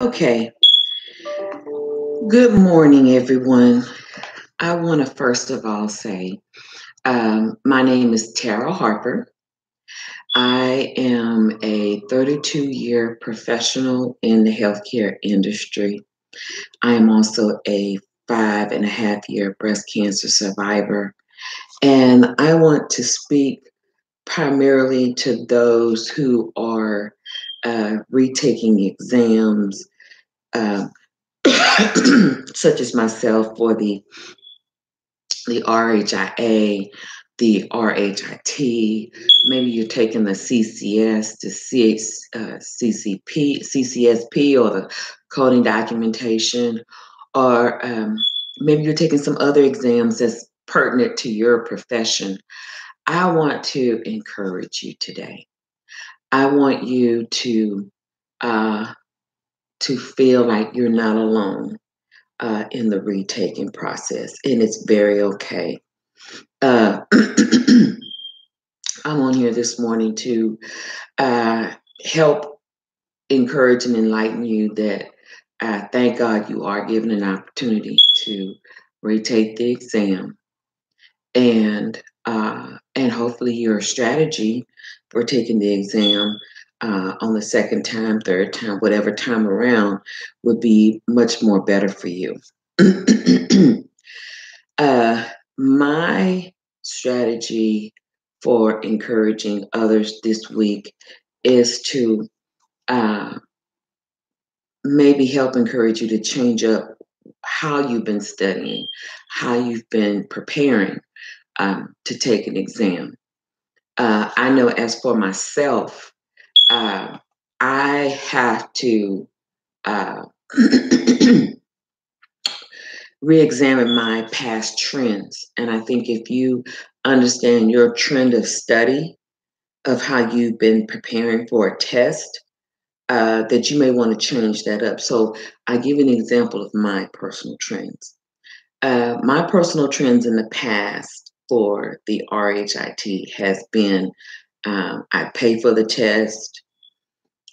Okay, good morning, everyone. I want to first of all say my name is Tara Harper. I am a 32-year professional in the healthcare industry. I am also a 5.5-year breast cancer survivor. And I want to speak primarily to those who are retaking exams, uh, such as myself, for the RHIA, the RHIT. Maybe you're taking the CCS, the CCSP, or the coding documentation, or maybe you're taking some other exams that's pertinent to your profession. I want to encourage you today. I want you to feel like you're not alone in the retaking process, and it's very okay. I'm on here this morning to help encourage and enlighten you that thank God you are given an opportunity to retake the exam, and hopefully your strategy for taking the exam on the second time, third time, whatever time around would be much more better for you. My strategy for encouraging others this week is to maybe help encourage you to change up how you've been studying, how you've been preparing to take an exam. I know as for myself, I have to re-examine my past trends. And I think if you understand your trend of study, of how you've been preparing for a test, that you may want to change that up. So I give you an example of my personal trends. My personal trends in the past for the RHIT has been I pay for the test,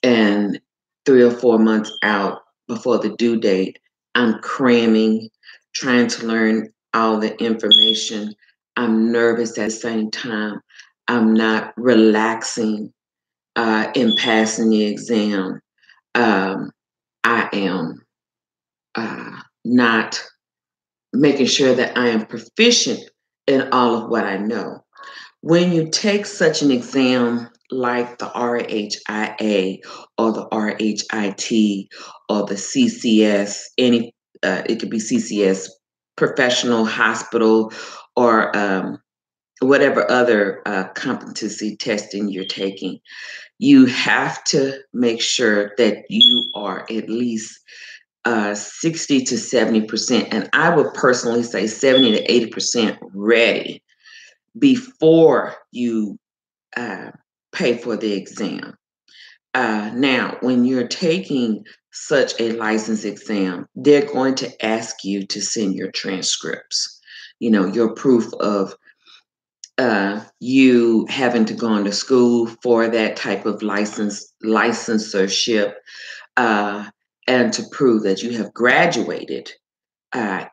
and 3 or 4 months out before the due date, I'm cramming, trying to learn all the information. I'm nervous at the same time. I'm not relaxing in passing the exam. I am not making sure that I am proficient in all of what I know. When you take such an exam like the RHIA or the RHIT or the CCS, it could be CCS, professional, hospital, or whatever other competency testing you're taking, you have to make sure that you are at least 60 to 70%, and I would personally say 70 to 80% ready before you pay for the exam. Now, when you're taking such a license exam, they're going to ask you to send your transcripts, your proof of you having to go into school for that type of licensureship, and to prove that you have graduated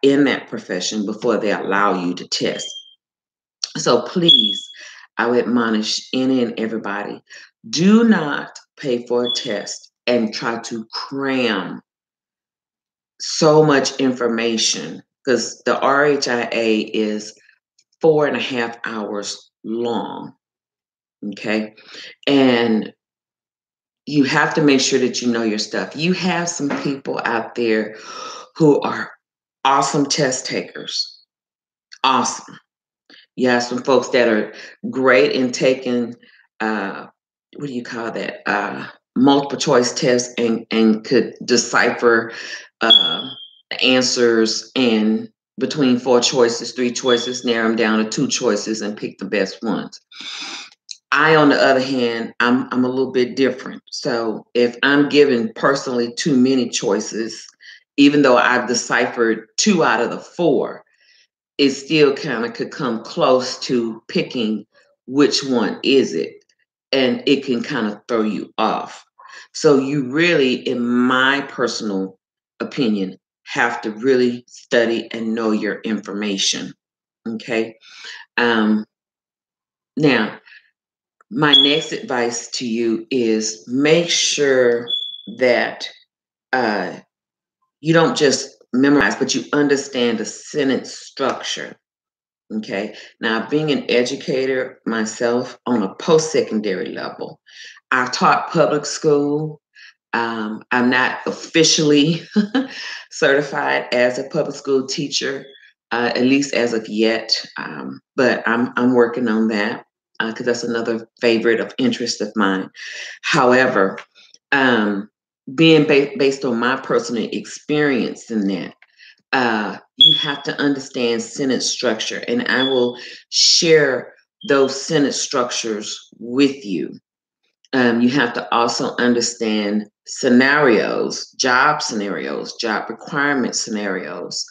in that profession before they allow you to test. So please, I would admonish any and everybody, do not pay for a test and try to cram so much information, because the RHIA is 4.5 hours long. Okay. And you have to make sure that you know your stuff. You have some people out there who are awesome test takers. Awesome. You have some folks that are great in taking, what do you call that? Multiple choice tests, and could decipher the answers, and between 4 choices, 3 choices, narrow them down to 2 choices and pick the best ones. I, on the other hand, I'm a little bit different. So if I'm given personally too many choices, even though I've deciphered 2 out of the 4, it still kind of could come close to picking which one is it. And it can kind of throw you off. So you really, in my personal opinion, have to really study and know your information. Okay. Um, Now, my next advice to you is make sure that uh, you don't just memorize, but you understand the sentence structure. Okay. Now, being an educator myself on a post secondary level, I taught public school. I'm not officially certified as a public school teacher, at least as of yet, but I'm working on that because that's another favorite of interest of mine. However, um, being based on my personal experience in that, you have to understand sentence structure, and I will share those sentence structures with you. You have to also understand scenarios, job requirement scenarios.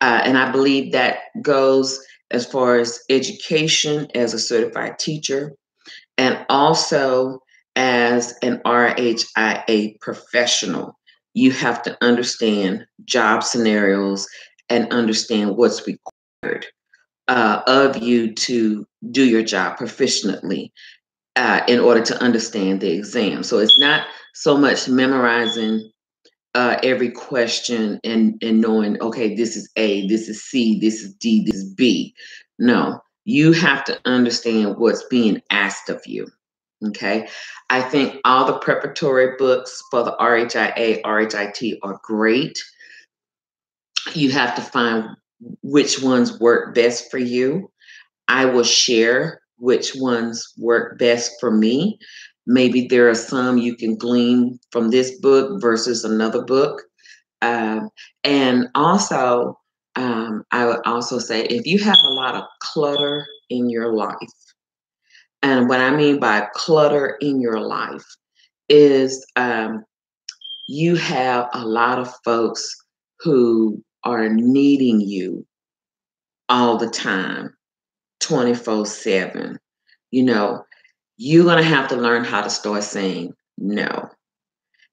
And I believe that goes as far as education as a certified teacher and also as an RHIA professional. You have to understand job scenarios and understand what's required of you to do your job proficiently in order to understand the exam. So it's not so much memorizing every question and knowing, okay, this is A, this is C, this is D, this is B. No, you have to understand what's being asked of you. Okay. I think all the preparatory books for the RHIA, RHIT are great. You have to find which ones work best for you. I will share which ones work best for me. Maybe there are some you can glean from this book versus another book. And also, I would also say if you have a lot of clutter in your life, and what I mean by clutter in your life is you have a lot of folks who are needing you all the time, 24/7. You know, you're going to have to learn how to start saying no.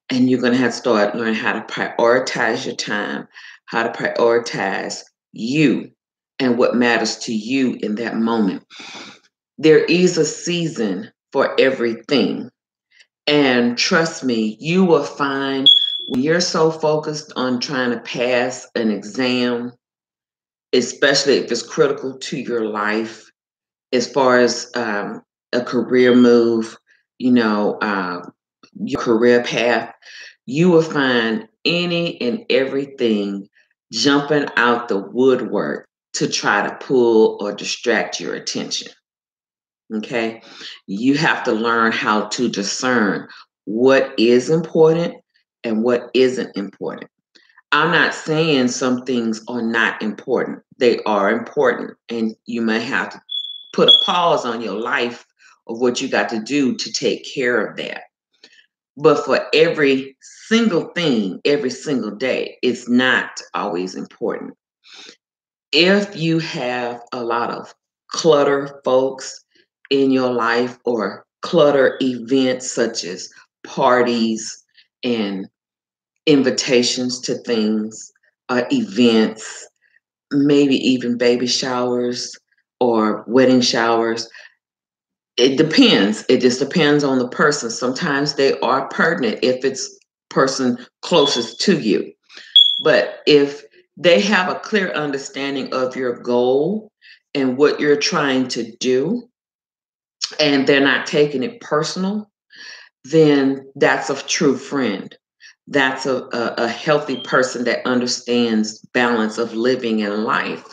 And you're going to have to start learning how to prioritize your time, how to prioritize you and what matters to you in that moment. There is a season for everything. And trust me, you will find when you're so focused on trying to pass an exam, especially if it's critical to your life, as far as a career move, you know, your career path, you will find any and everything jumping out the woodwork to try to pull or distract your attention. Okay. You have to learn how to discern what is important and what isn't important. I'm not saying some things are not important. They are important, and you may have to put a pause on your life of what you got to do to take care of that. But for every single thing, every single day, it's not always important. If you have a lot of clutter folks in your life or clutter events such as parties and invitations to things, events, maybe even baby showers or wedding showers. It depends. It just depends on the person. Sometimes they are pertinent if it's person closest to you. But if they have a clear understanding of your goal and what you're trying to do, and they're not taking it personal, then that's a true friend. That's a healthy person that understands balance of living in life.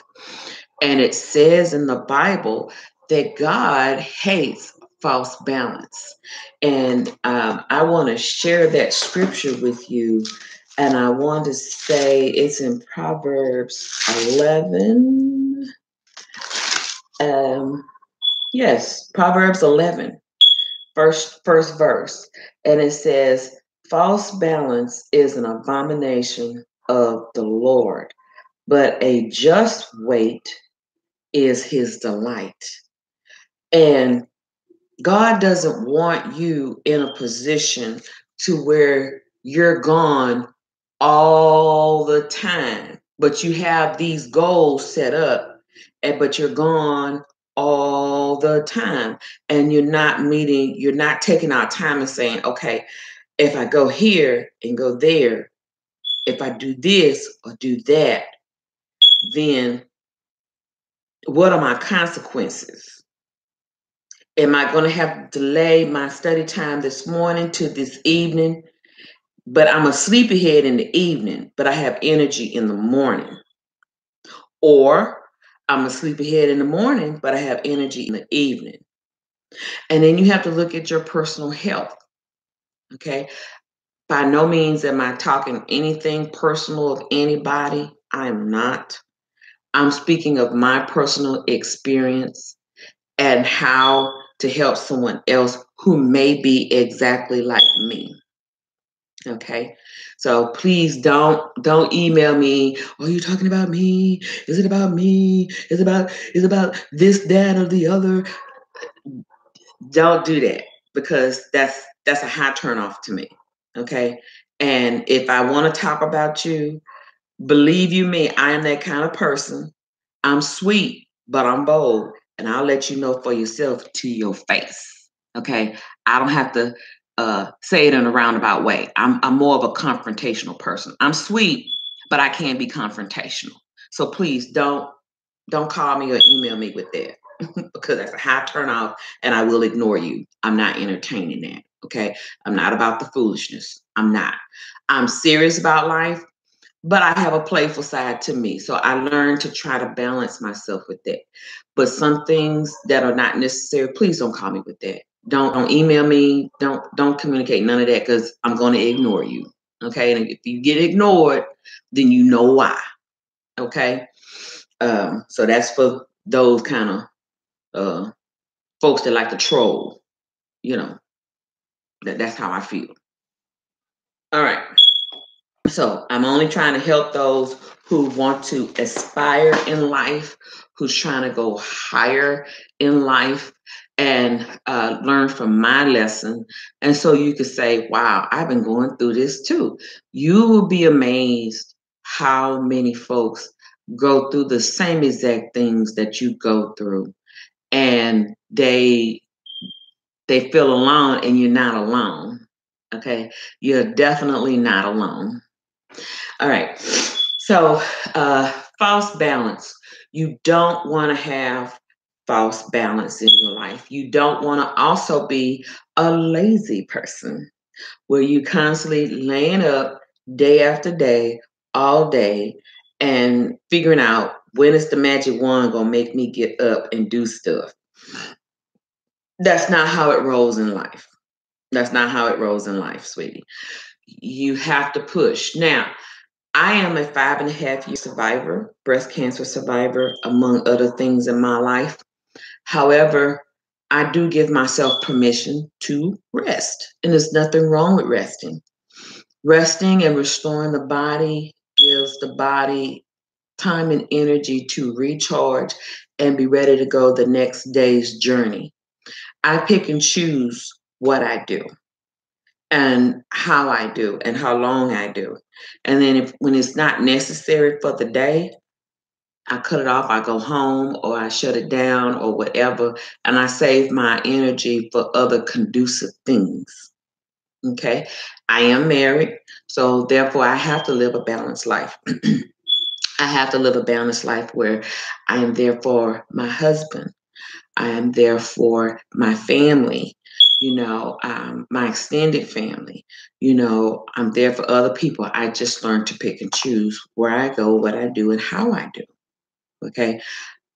And it says in the Bible that God hates false balance. And I want to share that scripture with you. And I want to say it's in Proverbs 11. Yes, Proverbs 11, first verse. And it says, false balance is an abomination of the Lord, but a just weight is his delight. And God doesn't want you in a position to where you're gone all the time, but you have these goals set up, but you're gone all the time, and you're not taking our time and saying, okay, if I go here and go there, if I do this or do that, then what are my consequences? Am I going to have to delay my study time this morning to this evening? But I'm a sleepyhead in the evening, but I have energy in the morning. Or I'm a sleepyhead in the morning, but I have energy in the evening. And then you have to look at your personal health. Okay. By no means am I talking anything personal of anybody. I am not. I'm speaking of my personal experience and how to help someone else who may be exactly like me. Okay. So please don't email me. Are you talking about me? Is it about me? Is it about this, that, or the other? Don't do that, because that's a high turnoff to me. Okay. And if I want to talk about you, believe you me, I am that kind of person. I'm sweet, but I'm bold. And I'll let you know for yourself to your face. Okay. I don't have to say it in a roundabout way. I'm more of a confrontational person. I'm sweet, but I can be confrontational. So please don't call me or email me with that because that's a high turnoff and I will ignore you. I'm not entertaining that. Okay. I'm not about the foolishness. I'm not. I'm serious about life, but I have a playful side to me. So I learned to try to balance myself with that. But some things that are not necessary, please don't call me with that. Don't email me. Don't communicate none of that, because I'm going to ignore you. Okay. And if you get ignored, then you know why. Okay. So that's for those kind of folks that like to troll. You know, that's how I feel. All right. So I'm only trying to help those who want to aspire in life, who's trying to go higher in life and learn from my lesson. And so you could say, wow, I've been going through this too. You will be amazed how many folks go through the same exact things that you go through. And they feel alone, and you're not alone. Okay. You're definitely not alone. All right. So, false balance. You don't want to have false balance in your life. You don't want to also be a lazy person where you constantly laying up day after day, all day, and figuring out when is the magic wand going to make me get up and do stuff. That's not how it rolls in life. That's not how it rolls in life, sweetie. You have to push. Now, I am a 5.5-year survivor, breast cancer survivor, among other things in my life. However, I do give myself permission to rest, and there's nothing wrong with resting. Resting and restoring the body gives the body time and energy to recharge and be ready to go the next day's journey. I pick and choose what I do and how I do and how long I do. And then when it's not necessary for the day, I cut it off, I go home, or I shut it down or whatever, and I save my energy for other conducive things. Okay. I am married, so therefore I have to live a balanced life. I have to live a balanced life where I am there for my husband. I am there for my family, my extended family. I'm there for other people. I just learned to pick and choose where I go, what I do, and how I do. Okay.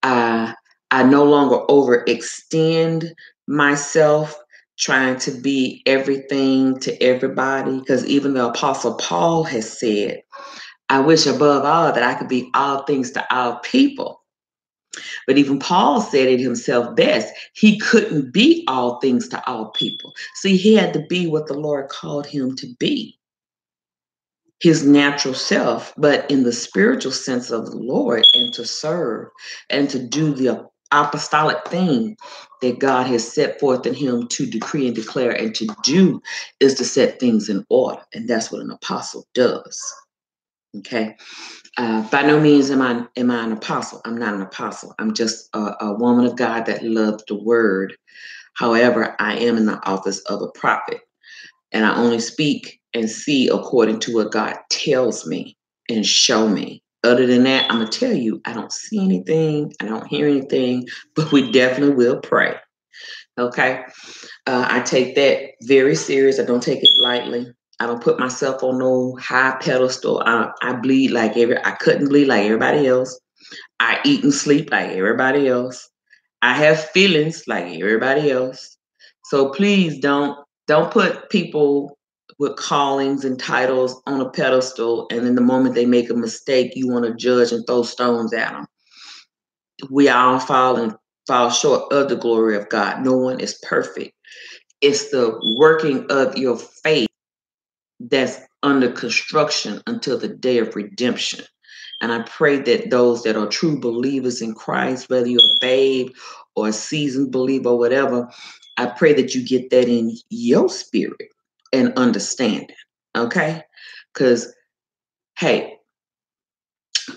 I no longer overextend myself trying to be everything to everybody, because even the Apostle Paul has said, I wish above all that I could be all things to all people. But even Paul said it himself best. He couldn't be all things to all people. See, he had to be what the Lord called him to be, his natural self, but in the spiritual sense of the Lord, and to serve and to do the apostolic thing that God has set forth in him to decree and declare and to do is to set things in order. And that's what an apostle does. Okay. By no means am I an apostle. I'm not an apostle. I'm just a woman of God that loves the word. However, I am in the office of a prophet, and I only speak and see according to what God tells me and show me. Other than that, I'm going to tell you, I don't see anything. I don't hear anything, but we definitely will pray. Okay. I take that very serious. I don't take it lightly. I don't put myself on no high pedestal. I bleed like I couldn't bleed like everybody else. I eat and sleep like everybody else. I have feelings like everybody else. So please don't put people with callings and titles on a pedestal, and then the moment they make a mistake, you want to judge and throw stones at them. We all fall short of the glory of God. No one is perfect. It's the working of your faith that's under construction until the day of redemption. And I pray that those that are true believers in Christ, whether you're a babe or a seasoned believer or whatever, I pray that you get that in your spirit and understand it. Okay? Because, hey,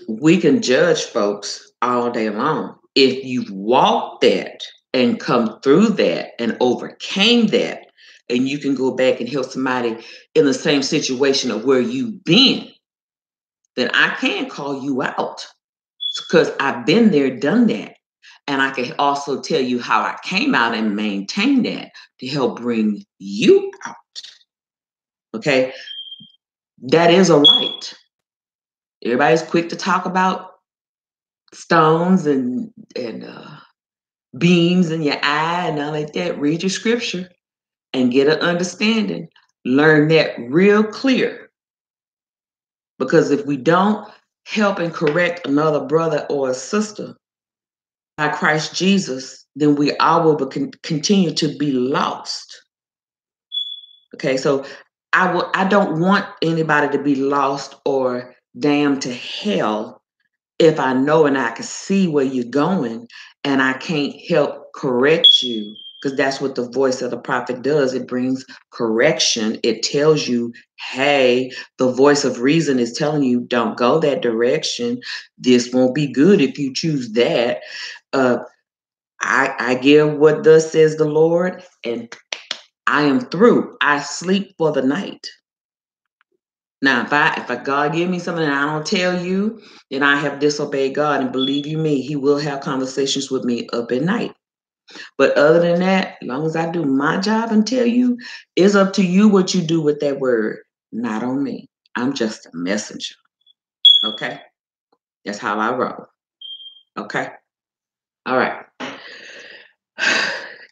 we can judge folks all day long. If you've walked that and come through that and overcame that, and you can go back and help somebody in the same situation of where you've been, then I can call you out because I've been there, done that. And I can also tell you how I came out and maintained that to help bring you out. Okay? That is a right. Everybody's quick to talk about stones and beams in your eye and all like that. Read your scripture and get an understanding. Learn that real clear. Because if we don't help and correct another brother or a sister by Christ Jesus, then we all will continue to be lost. Okay, so I don't want anybody to be lost or damned to hell if I know and I can see where you're going and I can't help correct you, because that's what the voice of the prophet does. It brings correction. It tells you, hey, the voice of reason is telling you, don't go that direction. This won't be good if you choose that. I give what thus says the Lord, and I am through. I sleep for the night. Now, if God give me something and I don't tell you, then I have disobeyed God. And believe you me, he will have conversations with me up at night. But other than that, as long as I do my job and tell you, it's up to you what you do with that word, not on me. I'm just a messenger. Okay? That's how I roll. Okay? All right.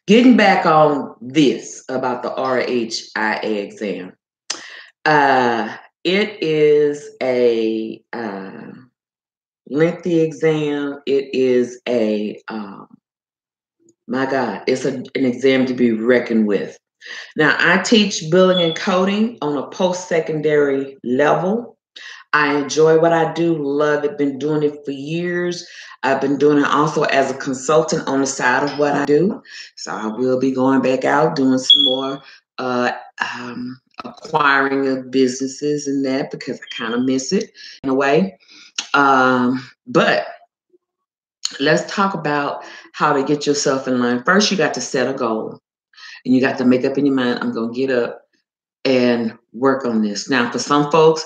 Getting back on this about the RHIA exam. It is a lengthy exam. It is my God, it's an exam to be reckoned with. Now, I teach billing and coding on a post-secondary level. I enjoy what I do, love it, been doing it for years. I've been doing it also as a consultant on the side of what I do. So I will be going back out doing some more acquiring of businesses and that, because I kind of miss it in a way. But let's talk about how to get yourself in line. First, you got to set a goal, and you got to make up in your mind, I'm going to get up and work on this. Now, for some folks,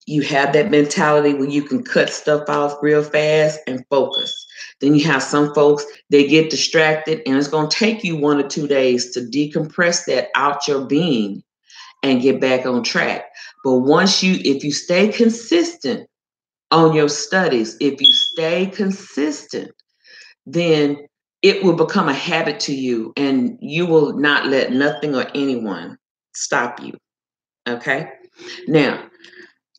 you have that mentality where you can cut stuff off real fast and focus. Then you have some folks, they get distracted, and it's going to take you 1 or 2 days to decompress that out your being and get back on track. But if you stay consistent on your studies, if you stay consistent, then it will become a habit to you, and you will not let nothing or anyone stop you. Okay? Now,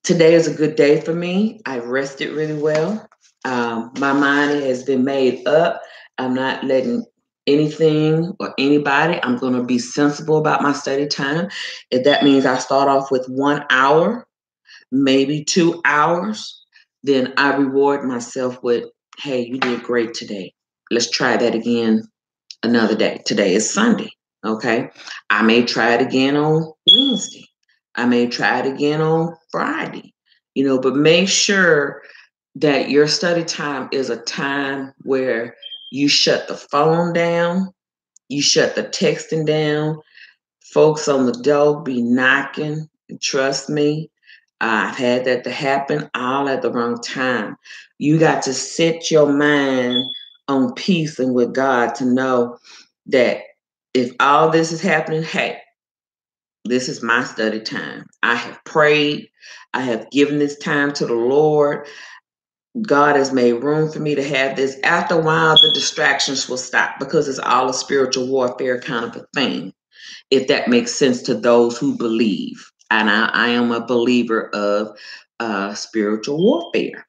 today is a good day for me. I rested really well. My mind has been made up. I'm not letting anything or anybody. I'm going to be sensible about my study time. If that means I start off with 1 hour, maybe 2 hours, then I reward myself with, hey, you did great today. let's try that again another day. Today is Sunday. Okay. I may try it again on Wednesday. I may try it again on Friday, but make sure that your study time is a time where you shut the phone down, you shut the texting down. Folks on the door be knocking. Trust me, I've had that to happen all at the wrong time. You got to set your mind on peace and with God to know that if all this is happening, hey, this is my study time. I have prayed. I have given this time to the Lord. God has made room for me to have this. After a while, the distractions will stop because it's all a spiritual warfare kind of a thing, if that makes sense to those who believe. And I am a believer of spiritual warfare.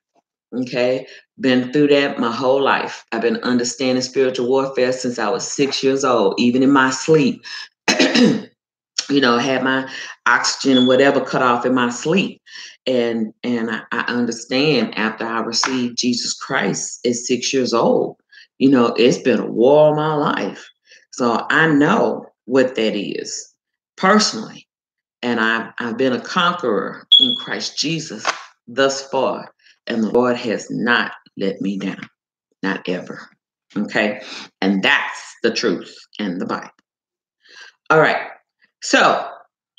Okay. Been through that my whole life. I've been understanding spiritual warfare since I was 6 years old, even in my sleep. Had my oxygen and whatever cut off in my sleep. And I understand after I received Jesus Christ at 6 years old, it's been a war in my life. So I know what that is personally. And I've been a conqueror in Christ Jesus thus far. And the Lord has not let me down. Not ever. Okay. And that's the truth in the Bible. All right. So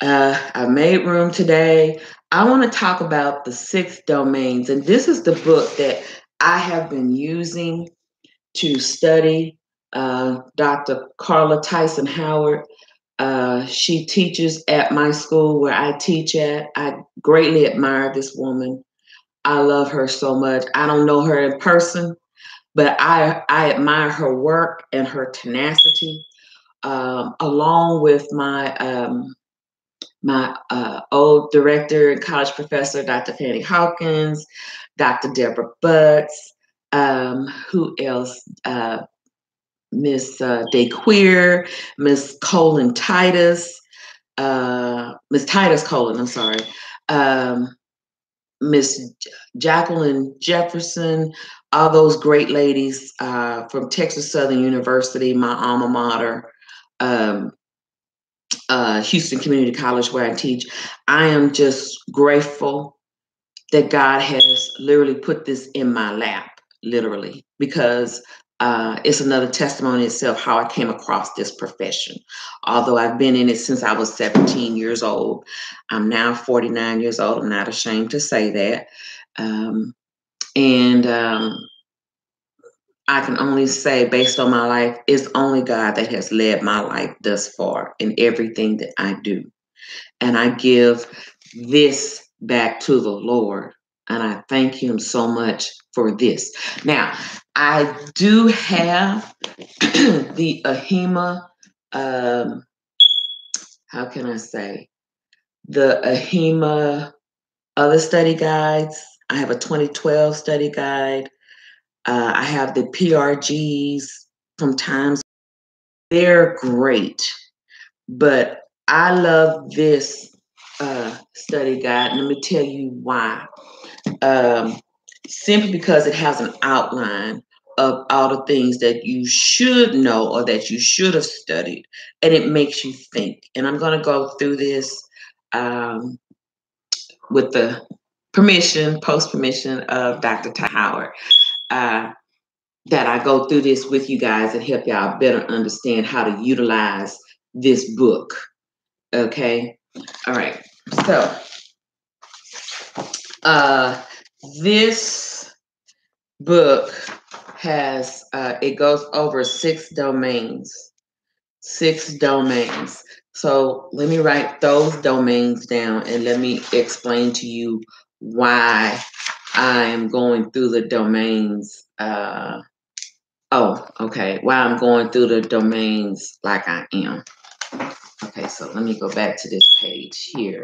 I made room today. I want to talk about the 6 domains. And this is the book that I have been using to study Dr. Carla Tyson Howard. She teaches at my school where I teach at. I greatly admire this woman. I love her so much. I don't know her in person, but I admire her work and her tenacity, along with my old director and college professor, Dr. Fanny Hawkins, Dr. Deborah Butts, who else? Miss DeQueer, Miss Colin Titus, Miss Titus Colin, I'm sorry, Miss Jacqueline Jefferson, all those great ladies from Texas Southern University, my alma mater, Houston Community College where I teach. I am just grateful that God has literally put this in my lap, literally, because it's another testimony itself how I came across this profession. Although I've been in it since I was 17 years old. I'm now 49 years old. I'm not ashamed to say that. And I can only say, based on my life, it's only God that has led my life thus far in everything that I do. And I give this back to the Lord. And I thank him so much for this. Now, I do have the AHIMA, how can I say, the AHIMA other study guides. I have a 2012 study guide. I have the PRGs from times. They're great. But I love this study guide. And let me tell you why. Simply because it has an outline of all the things that you should know or that you should have studied, and it makes you think. And I'm going to go through this with the post permission of Dr. Ty Howard, that I go through this with you guys and help y'all better understand how to utilize this book. Okay. All right. So, this book has, it goes over 6 domains. 6 domains. So let me write those domains down and let me explain to you why I am going through the domains. Why I'm going through the domains like I am. Okay, so let me go back to this page here.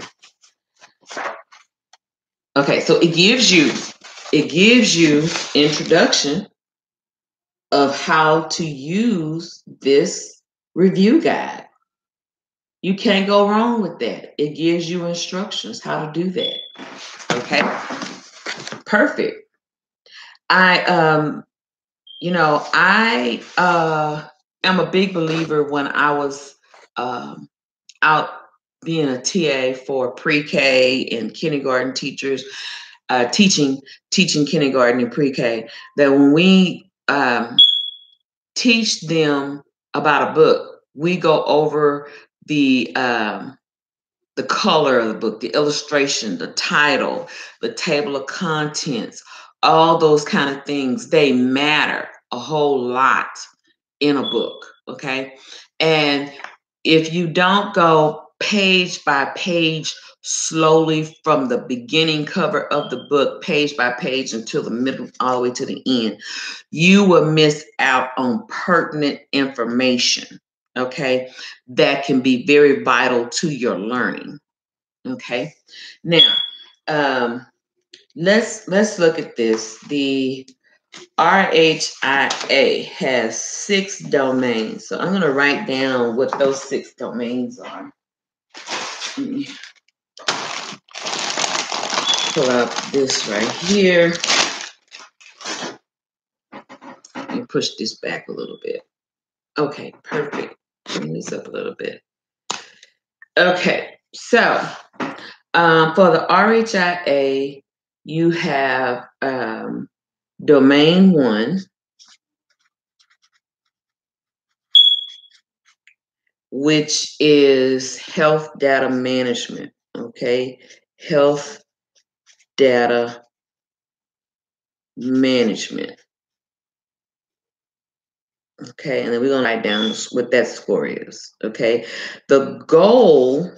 Okay, so it gives you introduction of how to use this review guide. You can't go wrong with that. It gives you instructions how to do that. Okay, perfect. I am a big believer when I was out being a TA for pre-K and kindergarten teachers, teaching kindergarten and pre-K, that when we teach them about a book, we go over the color of the book, the illustration, the title, the table of contents, all those kind of things. They matter a whole lot in a book, okay? And if you don't go page by page slowly from the beginning cover of the book, page by page until the middle, all the way to the end, you will miss out on pertinent information, okay? That can be very vital to your learning, okay? Now, let's look at this. The RHIA has 6 domains. So I'm going to write down what those 6 domains are. Let me pull up this right here. Let me push this back a little bit. Okay, perfect. Bring this up a little bit. Okay, so for the RHIA, you have domain 1, which is health data management, okay? Health data management. Okay, and then we're going to write down what that score is, okay? The goal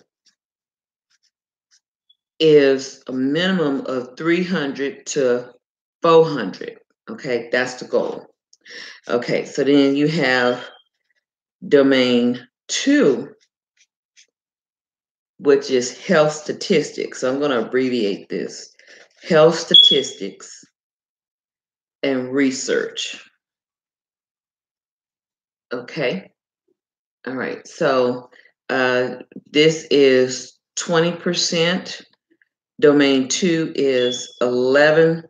is a minimum of 300 to 400, okay? That's the goal. Okay, so then you have domain 2, which is health statistics. So I'm going to abbreviate this. Health statistics and research. Okay. All right. So this is 20%. Domain 2 is 11%.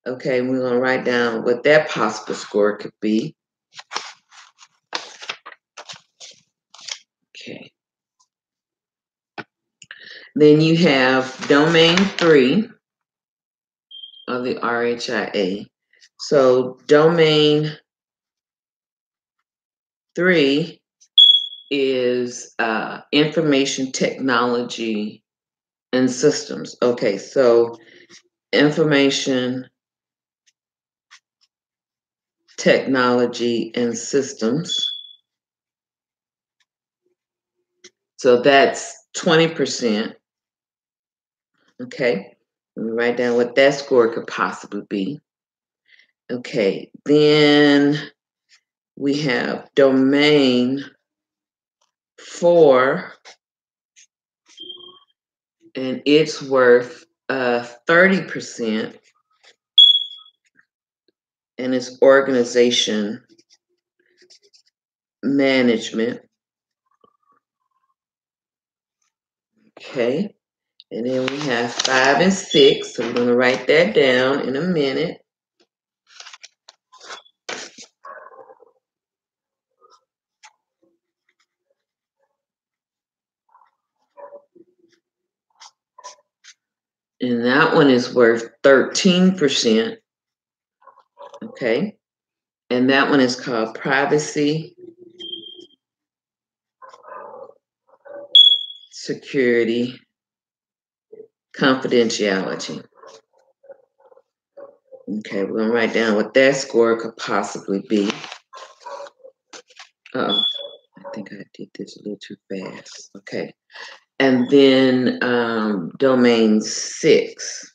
Okay. We're going to write down what that possible score could be. Okay. Then you have domain 3 of the RHIA. So domain 3 is information technology and systems. Okay, so information technology and systems. So that's 20%. Okay, let me write down what that score could possibly be. Okay, then we have domain 4, and it's worth 30%, and it's organization management. Okay, and then we have 5 and 6, so I'm going to write that down in a minute. And that one is worth 13%. Okay. And that one is called privacy, security, confidentiality. Okay, we're going to write down what that score could possibly be. Oh, I think I did this a little too fast. Okay. And then domain 6.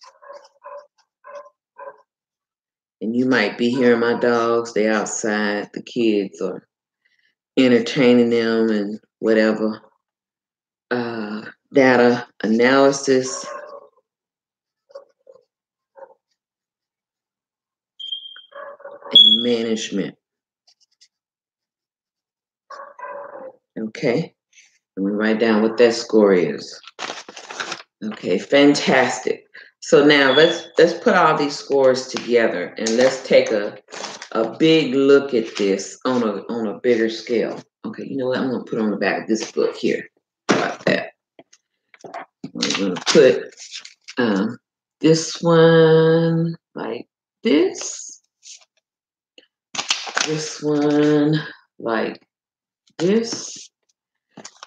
And you might be hearing my dogs. They're outside. The kids are entertaining them and whatever. Data analysis. And management. Okay. Let me write down what that score is. Okay, fantastic. So now let's put all these scores together and let's take a big look at this on a bigger scale. Okay, you know what? I'm gonna put on the back of this book here. How about that? I'm gonna put this one like this. This one like this.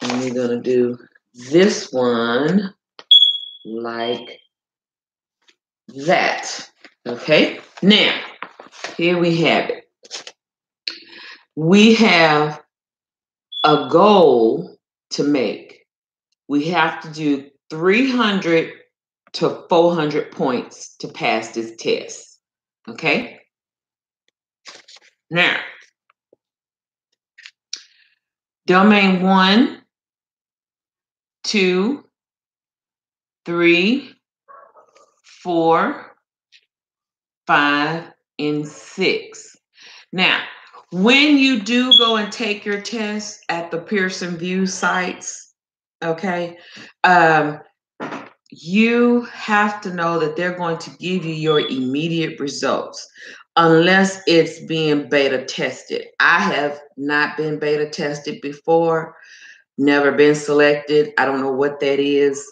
And we're gonna do this one like that. Okay, now here we have it. We have a goal to make. We have to do 300 to 400 points to pass this test. Okay, now domain 1, 2, 3, 4, 5, and 6. Now, when you do go and take your test at the Pearson VUE sites, okay, you have to know that they're going to give you your immediate results unless it's being beta tested. I have not been beta tested before, never been selected. I don't know what that is,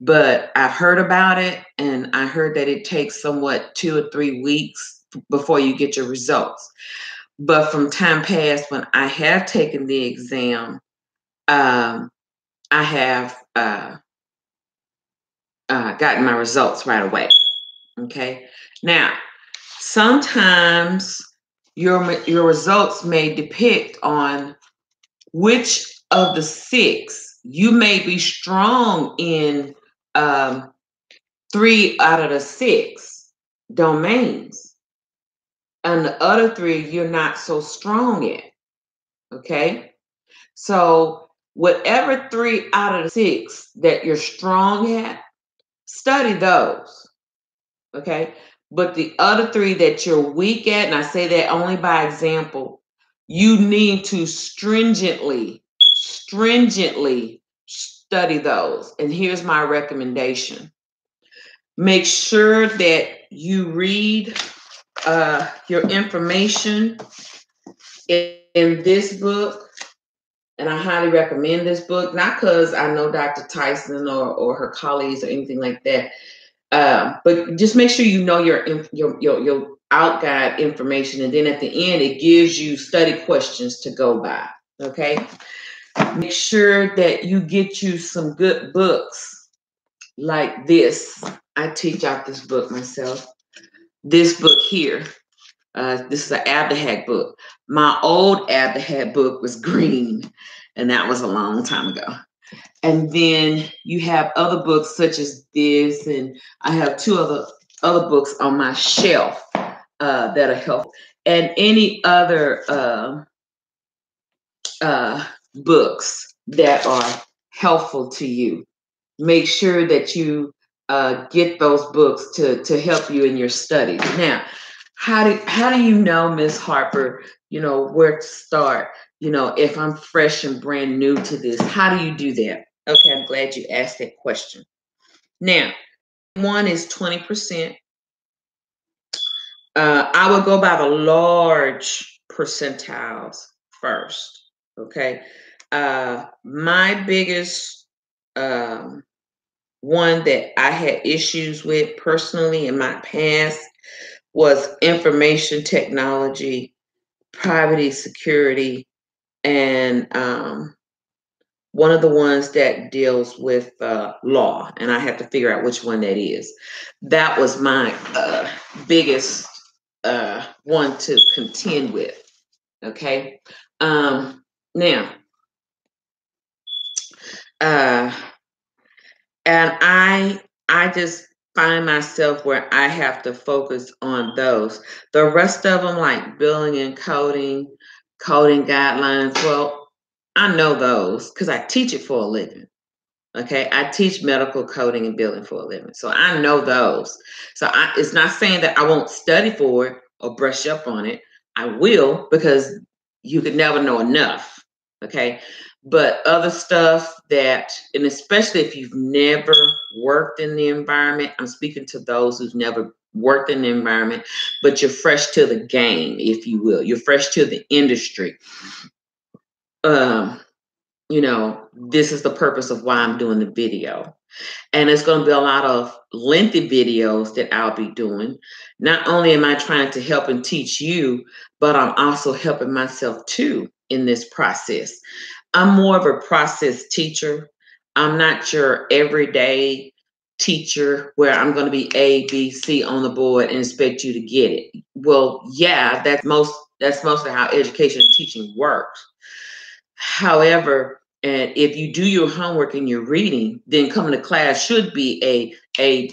but I've heard about it, and I heard that it takes somewhat 2 or 3 weeks before you get your results. But from time past, when I have taken the exam, I have gotten my results right away. Okay. Now, sometimes your results may depict on which of the 6 you may be strong in. 3 out of the 6 domains, and the other 3 you're not so strong in. Okay, so whatever 3 out of the 6 that you're strong at, study those. Okay, but the other 3 that you're weak at, and I say that only by example, you need to stringently study those. And here's my recommendation. Make sure that you read your information in this book, and I highly recommend this book, not because I know Dr. Tyson or her colleagues or anything like that, but just make sure you know your outguide information, and then at the end it gives you study questions to go by. Okay, make sure that you get you some good books like this. I teach out this book myself. This book here. This is an Abdahak book. My old Abdahak book was green, and that was a long time ago. And then you have other books such as this, and I have 2 other books on my shelf that are helpful, and any other books that are helpful to you. Make sure that you get those books to help you in your studies. Now, how do you know, Ms. Harper, where to start? If I'm fresh and brand new to this, how do you do that? Okay, I'm glad you asked that question. Now, 1 is 20%. I would go by the large percentiles first. Okay, my biggest one that I had issues with personally in my past was information technology, privacy, security, and one of the ones that deals with law, and I have to figure out which one that is. That was my biggest one to contend with. Okay, now, and I just find myself where I have to focus on those. The rest of them, like billing and coding guidelines, well, I know those because I teach it for a living. Okay, I teach medical coding and billing for a living, so I know those. So it's not saying that I won't study for it or brush up on it. I will, because you could never know enough. Okay, But other stuff that, and especially if you've never worked in the environment, I'm speaking to those who've never worked in the environment, but you're fresh to the game, if you will. You're fresh to the industry. You know, this is the purpose of why I'm doing the video. And it's going to be a lot of lengthy videos that I'll be doing. Not only am I trying to help and teach you, but I'm also helping myself too in this process. I'm more of a process teacher. I'm not your everyday teacher where I'm going to be A, B, C on the board and expect you to get it. Well, yeah, that's mostly how education and teaching works. However, and if you do your homework and you're reading, then coming to class should be A,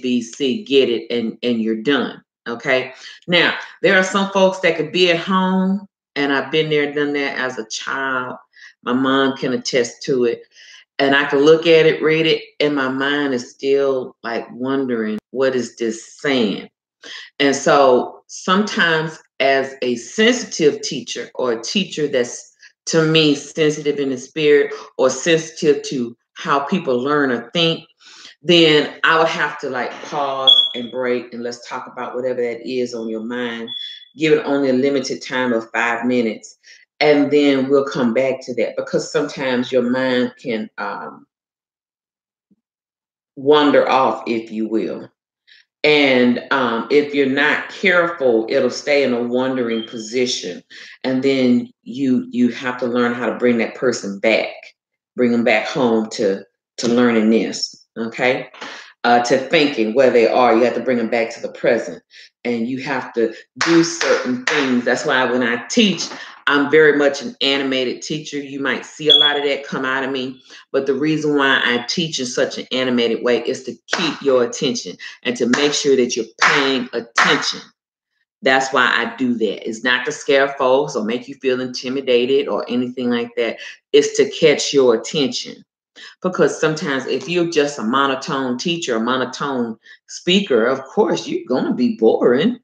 B, C, get it, and you're done. Okay. Now, there are some folks that could be at home, and I've been there, done that as a child. My mom can attest to it. And I can look at it, read it, and my mind is still like wondering, what is this saying? And so sometimes as a sensitive teacher or a teacher that's, to me, sensitive in the spirit or sensitive to how people learn or think, then I would have to like pause and break and let's talk about whatever that is on your mind. Give it only a limited time of 5 minutes. And then we'll come back to that, because sometimes your mind can wander off, if you will. And if you're not careful, it'll stay in a wandering position. And then you have to learn how to bring that person back, bring them back home to learning this, okay? To thinking where they are. You have to bring them back to the present. And you have to do certain things. That's why when I teach, I'm very much an animated teacher. You might see a lot of that come out of me. But the reason why I teach in such an animated way is to keep your attention and to make sure that you're paying attention. That's why I do that. It's not to scare folks or make you feel intimidated or anything like that. It's to catch your attention. Because sometimes if you're just a monotone teacher, a monotone speaker, of course, you're going to be boring,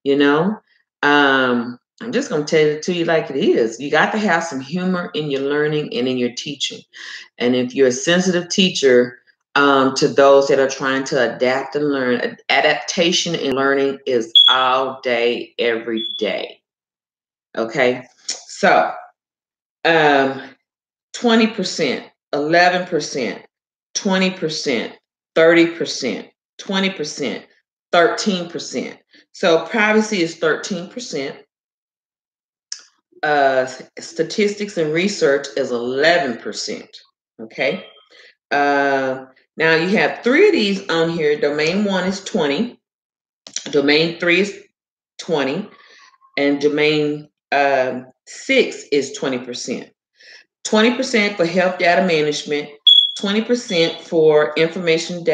you know. I'm just going to tell it to you like it is. You got to have some humor in your learning and in your teaching. And if you're a sensitive teacher, to those that are trying to adapt and learn, adaptation and learning is all day, every day. Okay. So, 20%, 11%, 20%, 30%, 20%, 13%. So privacy is 13%. Statistics and research is 11%. Okay. Now you have 3 of these on here. Domain 1 is 20. Domain 3 is 20. And domain 6 is 20%. 20% for health data management, 20% for information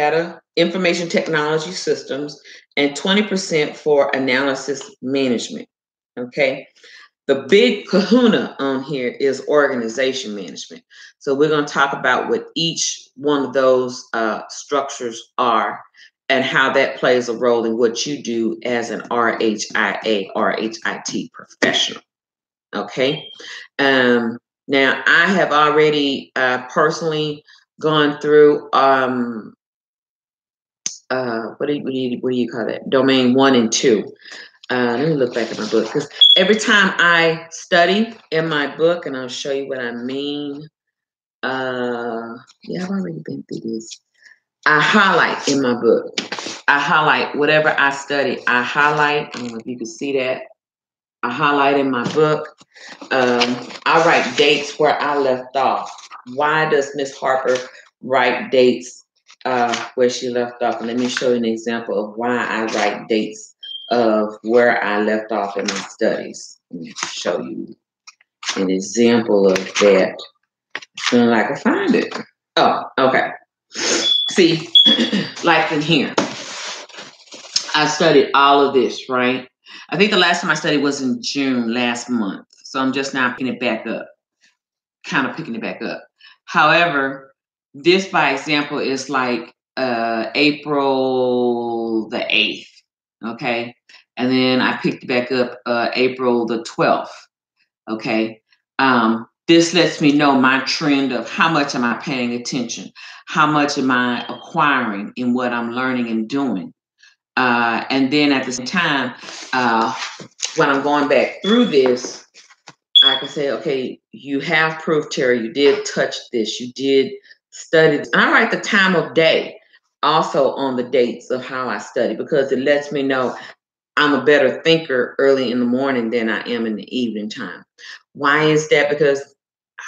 technology systems, and 20% for analysis management. Okay. The big kahuna on here is organization management. So we're going to talk about what each one of those structures are and how that plays a role in what you do as an RHIA, RHIT professional. Okay. Now, I have already personally gone through what do you call that? Domain 1 and 2. Let me look back at my book, because every time I study in my book, and I'll show you what I mean. Yeah, I've already been through this. I highlight in my book. I highlight whatever I study. I highlight. I don't know if you can see that. I highlight in my book. I write dates where I left off. Why does Miss Harper write dates where she left off? And let me show you an example of why I write dates of where I left off in my studies. Let me show you an example of that. As soon as I can find it. Oh, okay. See, like in here, I studied all of this, right? I think the last time I studied was in June last month. So I'm just now picking it back up, kind of picking it back up. However, this, by example, is like April the 8th, okay? And then I picked it back up April the 12th, okay? this lets me know my trend of how much am I paying attention, how much am I acquiring in what I'm learning and doing. And then at the same time, when I'm going back through this, I can say, okay, you have proof, Terry, you did touch this, you did study this. And I write the time of day also on the dates of how I study, because it lets me know I'm a better thinker early in the morning than I am in the evening time. Why is that? Because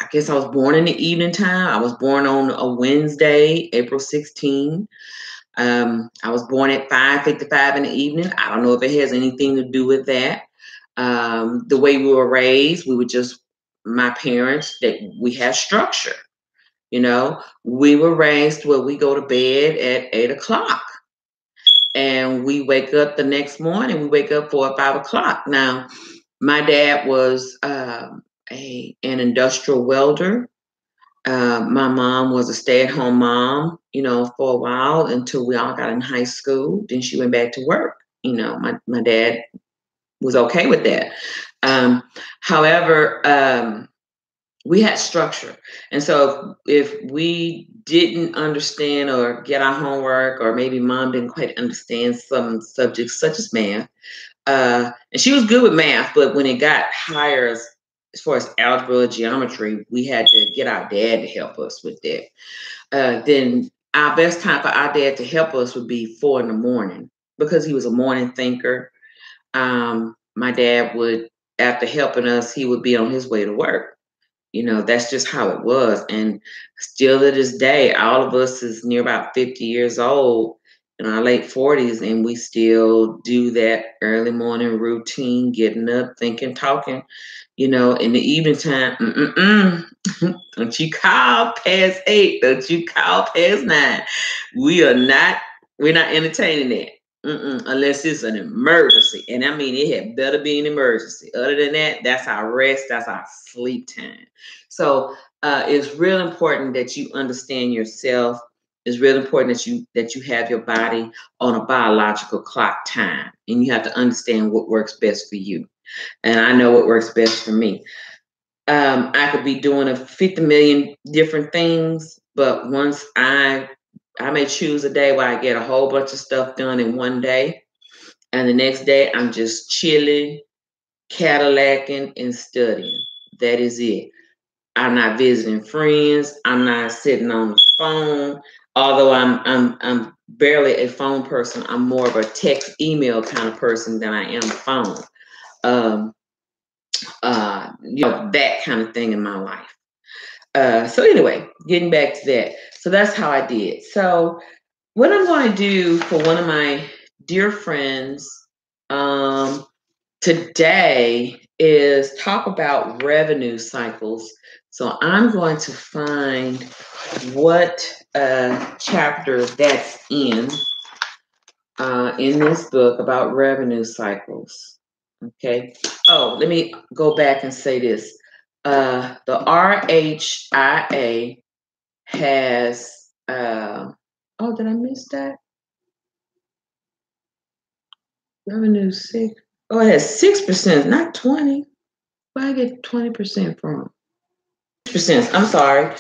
I guess I was born in the evening time. I was born on a Wednesday, April 16. I was born at 5:55 in the evening. I don't know if it has anything to do with that. The way we were raised, we were just, my parents, that we have structure. You know, we were raised where we go to bed at 8 o'clock and we wake up the next morning, we wake up 4 or 5 o'clock. Now, my dad was an industrial welder. My mom was a stay-at-home mom, you know, for a while until we all got in high school. Then she went back to work. You know, my dad was okay with that. However, we had structure. And so if we didn't understand or get our homework, or maybe mom didn't quite understand some subjects such as math, and she was good with math, but when it got higher as far as algebra, geometry, we had to get our dad to help us with that. Then our best time for our dad to help us would be 4 in the morning, because he was a morning thinker. My dad would, after helping us, he would be on his way to work. You know, that's just how it was. And still to this day, all of us is near about 50 years old in our late 40s, and we still do that early morning routine, getting up, thinking, talking. You know, in the evening time, don't you call past 8, don't you call past 9. We're not entertaining that. Unless it's an emergency. And I mean, it had better be an emergency. Other than that, that's our rest, that's our sleep time. So it's real important that you understand yourself. It's real important that you have your body on a biological clock time. And you have to understand what works best for you. And I know what works best for me. I could be doing 50 million different things, but once I may choose a day where I get a whole bunch of stuff done in one day, and the next day I'm just chilling, Cadillacing, and studying. That is it. I'm not visiting friends. I'm not sitting on the phone. Although I'm barely a phone person. I'm more of a text, email kind of person than I am a phone. You know, that kind of thing in my life. So anyway, getting back to that. So that's how I did. So what I'm going to do for one of my dear friends today is talk about revenue cycles. So I'm going to find what chapter that's in this book about revenue cycles. Okay. Oh, let me go back and say this. The RHIA has, oh, did I miss that? Revenue 6. Oh, it has 6%, not 20. Where I get 20% from? 6%. I'm sorry.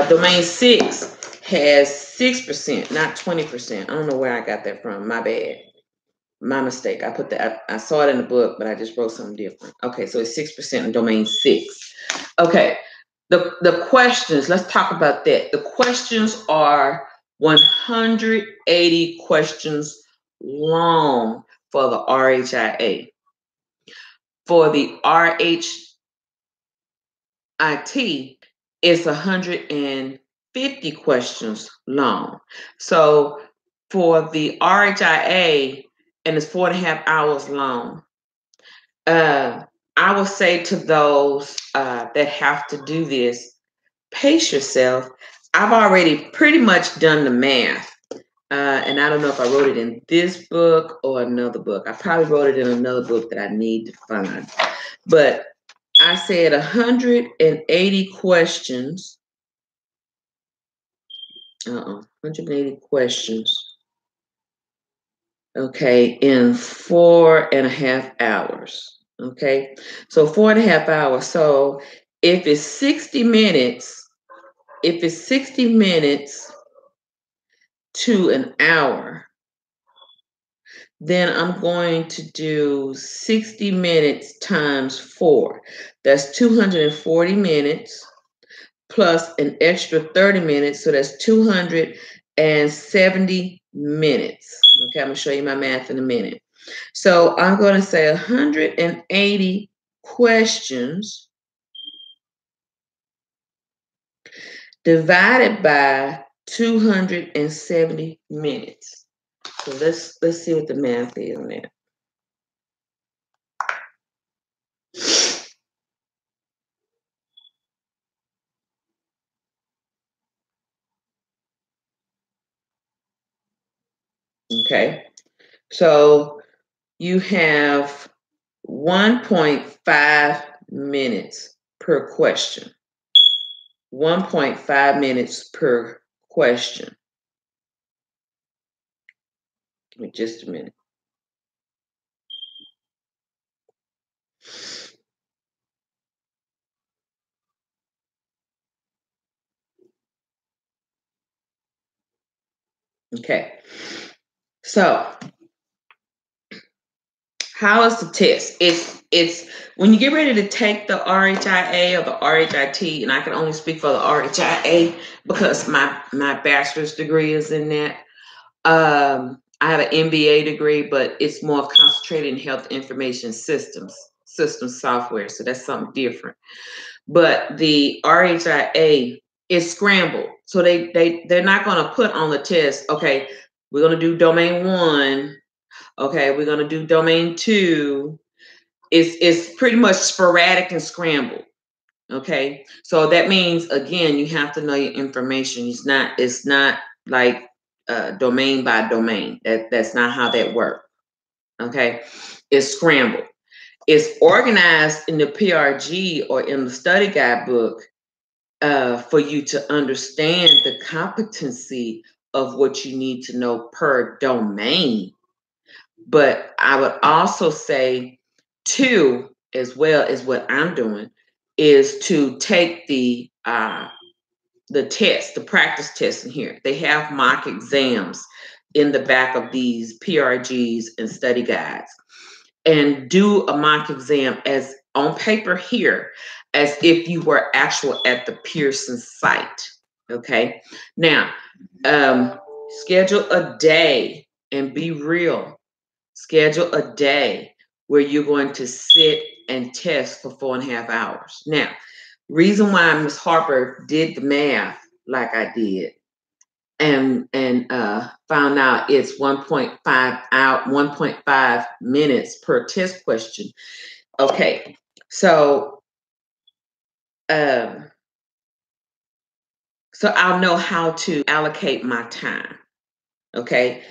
Domain 6 has 6%, not 20%. I don't know where I got that from. My bad. My mistake. I put that. I saw it in the book, but I just wrote something different. Okay, so it's 6% in domain 6. Okay. The questions. Let's talk about that. The questions are 180 questions long for the RHIA. For the RHIT, it's 150 questions long. So for the RHIA, and it's 4.5 hours long, I will say to those that have to do this, pace yourself. I've already pretty much done the math. And I don't know if I wrote it in this book or another book. I probably wrote it in another book that I need to find. But I said 180 questions. 180 questions. Okay, in 4.5 hours. Okay, so 4.5 hours. So If it's 60 minutes, to an hour, then I'm going to do 60 minutes times 4. That's 240 minutes plus an extra 30 minutes. So that's 270 minutes. Okay, I'm going to show you my math in a minute. So I'm going to say 180 questions divided by 270 minutes. So let's see what the math is on that. Okay, so you have 1.5 minutes per question. 1.5 minutes per question. Give me just a minute. Okay, so how is the test? It's when you get ready to take the RHIA or the RHIT, and I can only speak for the RHIA because my bachelor's degree is in that. I have an MBA degree, but it's more concentrated in health information system software, so that's something different. But the RHIA is scrambled, so they're not going to put on the test. Okay, we're going to do domain 1. Okay, we're going to do domain 2. It's pretty much sporadic and scrambled. Okay, so that means again you have to know your information. It's not like domain by domain. That's not how that works. Okay, it's scrambled. It's organized in the PRG or in the study guidebook for you to understand the competency of what you need to know per domain. But I would also say, too, as well as what I'm doing, is to take the test, the practice test in here. They have mock exams in the back of these PRGs and study guides. And do a mock exam as on paper here, as if you were actual at the Pearson site. Okay. Now, schedule a day and be real. Schedule a day where you're going to sit and test for 4.5 hours. Now, reason why Ms. Harper did the math like I did and found out it's 1.5 minutes per test question. Okay, so I'll know how to allocate my time. Okay,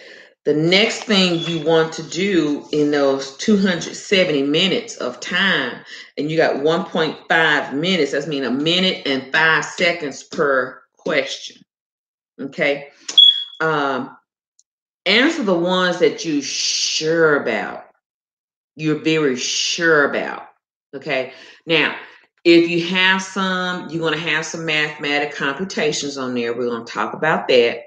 the next thing you want to do in those 270 minutes of time, and you got 1.5 minutes, that's mean 1 minute and 5 seconds per question. Okay, answer the ones that you're sure about. You're very sure about. Okay, now if you have some, you're going to have some mathematic computations on there. We're going to talk about that.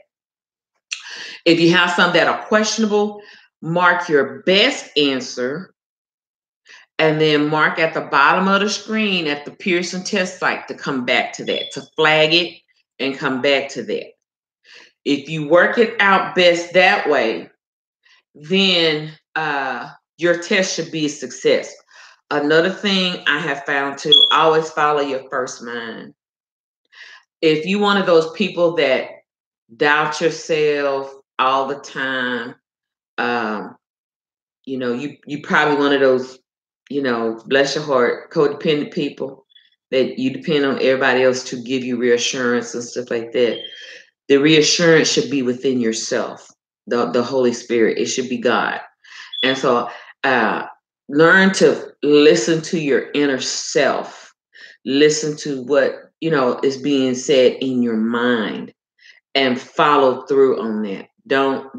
If you have some that are questionable, mark your best answer and then mark at the bottom of the screen at the Pearson test site to come back to that, to flag it and come back to that. If you work it out best that way, then your test should be a success. Another thing I have found too, always follow your first mind. If you're one of those people that doubt yourself all the time, you probably one of those, bless your heart, codependent people that you depend on everybody else to give you reassurance and stuff like that. The reassurance should be within yourself, the Holy Spirit. It should be God. And so learn to listen to your inner self. Listen to what, is being said in your mind and follow through on that. Don't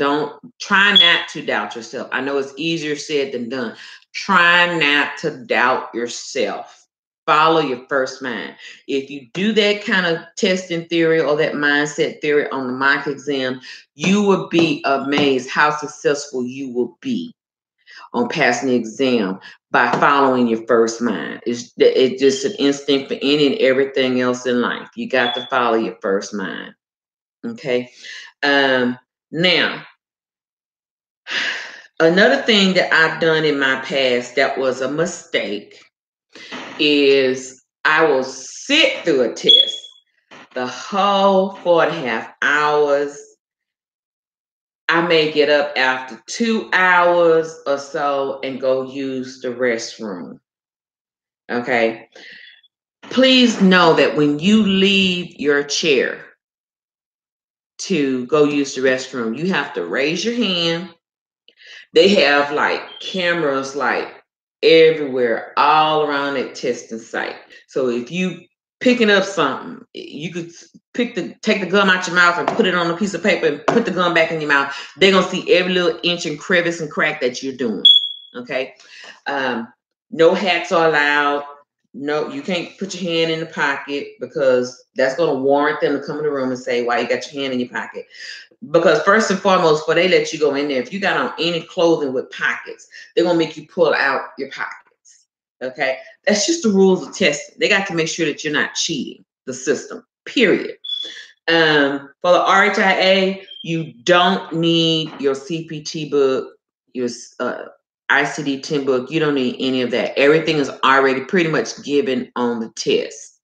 try not to doubt yourself. I know it's easier said than done. Try not to doubt yourself. follow your first mind. If you do that kind of testing theory or that mindset theory on the mock exam, you will be amazed how successful you will be on passing the exam by following your first mind. It's just an instinct for any and everything else in life. You got to follow your first mind. Okay. Now, another thing that I've done in my past that was a mistake is I will sit through a test the whole 4.5 hours. I may get up after 2 hours or so and go use the restroom. Okay. Please know that when you leave your chair to go use the restroom, you have to raise your hand. They have like cameras like everywhere, all around that testing site. So if you picking up something, you could take the gum out your mouth and put it on a piece of paper and put the gum back in your mouth. They're gonna see every little inch and crevice and crack that you're doing. Okay. No hats are allowed. No, you can't put your hand in the pocket because that's going to warrant them to come in the room and say, why you got your hand in your pocket? Because first and foremost, before they let you go in there, if you got on any clothing with pockets, they're going to make you pull out your pockets. Okay? That's just the rules of testing. They got to make sure that you're not cheating the system, period. For the RHIA, you don't need your CPT book, your ICD-10 book. You don't need any of that. Everything is already pretty much given on the test.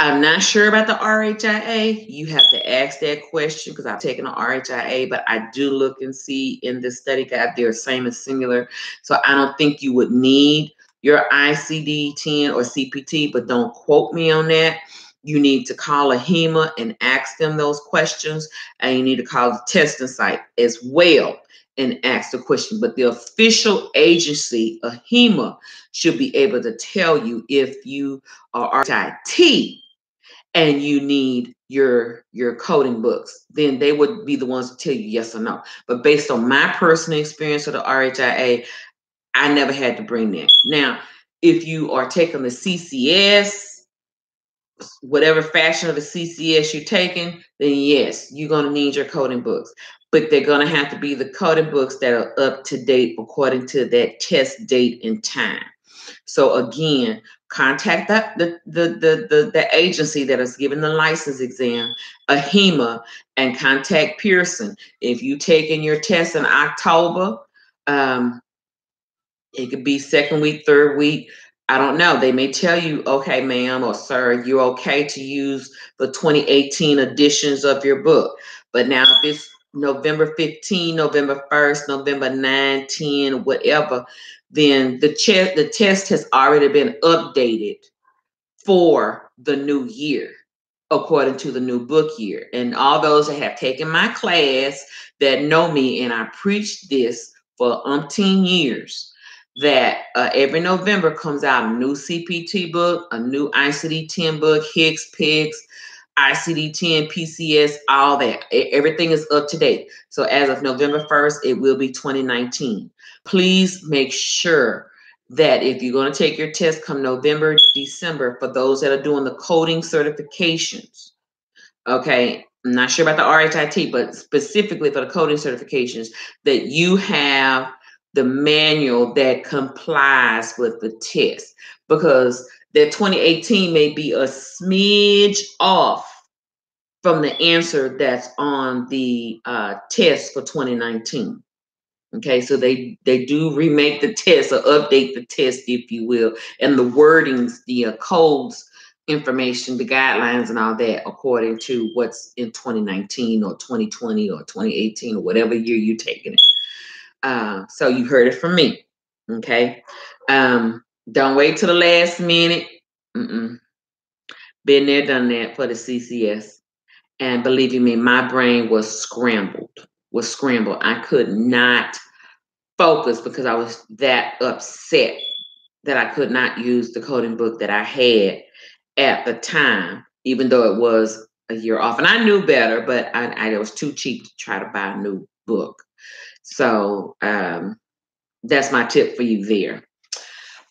I'm not sure about the RHIA. You have to ask that question because I've taken the RHIA, but I do look and see in the study guide they're same and similar. So I don't think you would need your ICD-10 or CPT, but don't quote me on that. You need to call a HEMA and ask them those questions, and you need to call the testing site as well and ask the question. But the official agency, a HEMA, should be able to tell you if you are RHIT and you need your coding books. Then they would be the ones to tell you yes or no. But based on my personal experience with the RHIA, I never had to bring that. Now, if you are taking the CCS, whatever fashion of the CCS you're taking, then yes, you're going to need your coding books. But they're going to have to be the coding books that are up to date according to that test date and time. So again, contact the agency that is giving the license exam, a HEMA, and contact Pearson. If you're taking your test in October, it could be second week, third week. I don't know. They may tell you, okay, ma'am or sir, you're okay to use the 2018 editions of your book. But now if it's November 15, November 1st, November 9, 10, whatever, then the test has already been updated for the new year, according to the new book year. And all those that have taken my class that know me, and I preach this for umpteen years, that every November comes out a new CPT book, a new ICD-10 book, Hicks, Picks, ICD-10, PCS, all that. Everything is up to date. So as of November 1st, it will be 2019. Please make sure that if you're going to take your test come November, December, for those that are doing the coding certifications, okay, I'm not sure about the RHIT, but specifically for the coding certifications, that you have the manual that complies with the test, because that 2018 may be a smidge off from the answer that's on the test for 2019. Okay, so they do remake the test or update the test, if you will, and the wordings, the codes, information, the guidelines, and all that according to what's in 2019 or 2020 or 2018 or whatever year you're taking it. So you heard it from me. Okay, don't wait till the last minute. Been there, done that for the CCS, and believe you me, my brain was scrambled. I could not focus because I was that upset that I could not use the coding book that I had at the time, even though it was a year off. And I knew better, but I was too cheap to try to buy a new book. So that's my tip for you there.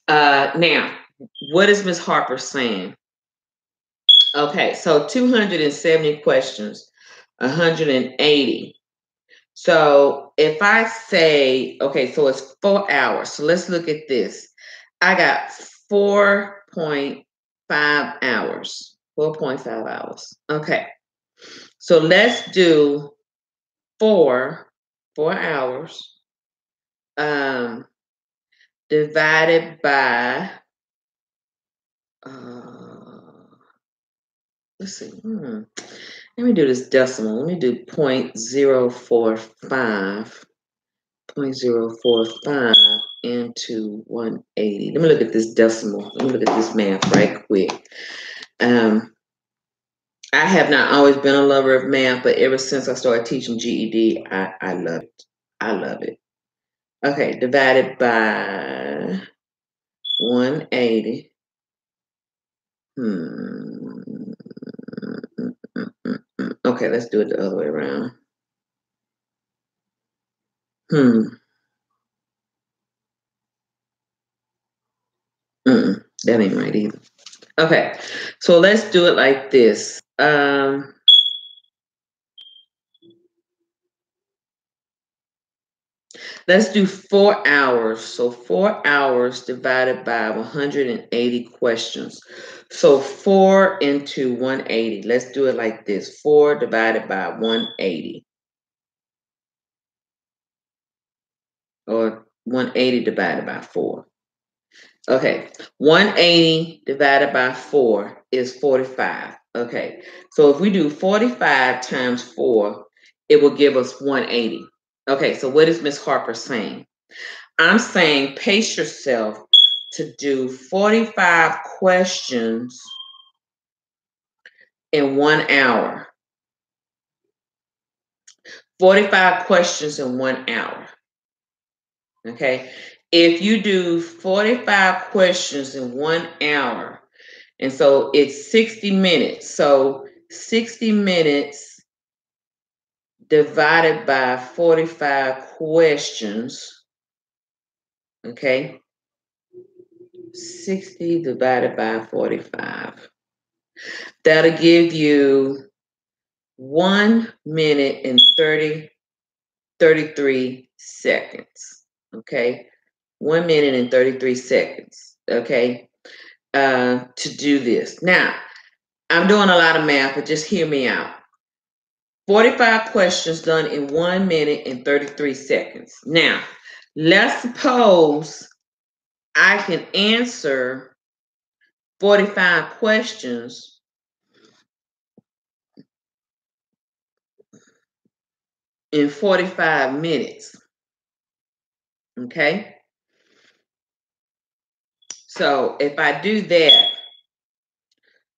Now, What is Miss Harper saying? Okay, so 270 questions, 180. So if I say, okay, so it's 4 hours. So let's look at this. I got 4.5 hours. 4.5 hours. Okay. So let's do 4 hours divided by let's see. Let me do this decimal. Let me do 0.045. 0.045 into 180. Let me look at this decimal. Let me look at this math right quick. I have not always been a lover of math, but ever since I started teaching GED, I love it. I love it. Okay, divided by 180. Okay, let's do it the other way around. That ain't right either. Okay, so let's do it like this. Let's do 4 hours. So 4 hours divided by 180 questions. So 4 into 180. Let's do it like this. 4 divided by 180. Or 180 divided by 4. Okay. 180 divided by 4 is 45. Okay. So if we do 45 times 4, it will give us 180. Okay. So what is Miss Harper saying? I'm saying pace yourself to do 45 questions in 1 hour. 45 questions in 1 hour. Okay. If you do 45 questions in 1 hour, and so it's 60 minutes. So 60 minutes divided by 45 questions. Okay. 60 divided by 45. That'll give you 1 minute and 33 seconds. Okay. 1 minute and 33 seconds. Okay. To do this. Now, I'm doing a lot of math, but just hear me out. 45 questions done in 1 minute and 33 seconds. Now, let's suppose I can answer 45 questions in 45 minutes. Okay? So if I do that,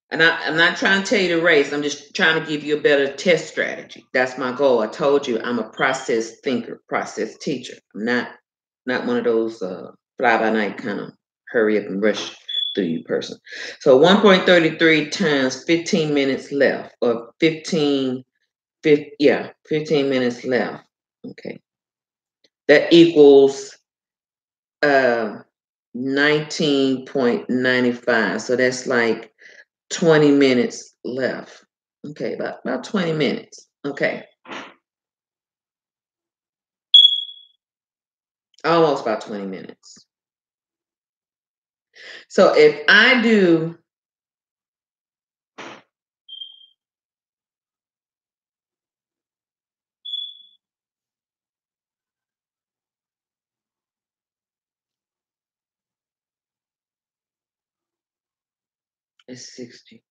and I'm not trying to tell you to race, I'm just trying to give you a better test strategy. That's my goal. I told you I'm a process thinker, process teacher. I'm not one of those fly-by-night kind of hurry up and rush through you person. So 1.33 times 15 minutes left, or 15 minutes left. Okay. That equals 19.95. So that's like 20 minutes left. Okay, about 20 minutes. Okay. Almost about 20 minutes. So if I do it's 60.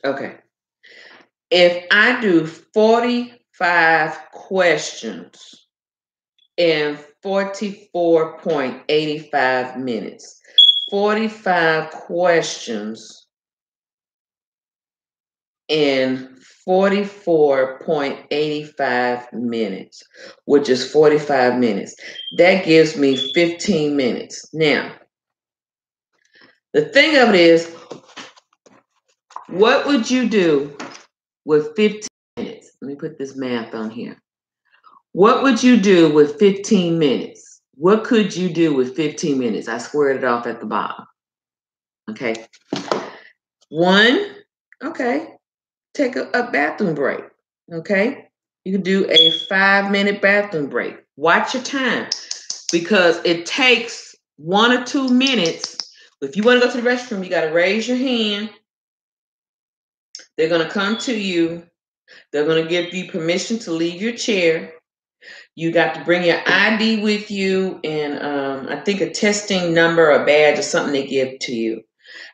Okay. If I do 45 questions in 44.85 minutes, 45 questions in 44.85 minutes, which is 45 minutes. That gives me 15 minutes. Now, the thing of it is, what would you do with 15 minutes? Let me put this math on here. What would you do with 15 minutes? What could you do with 15 minutes? I squared it off at the bottom. Okay. 1, okay, take a bathroom break. Okay. You can do a 5-minute bathroom break. Watch your time, because it takes 1 or 2 minutes. If you want to go to the restroom, you got to raise your hand. They're going to come to you. They're going to give you permission to leave your chair. You got to bring your ID with you, and I think a testing number, a badge, or something they give to you.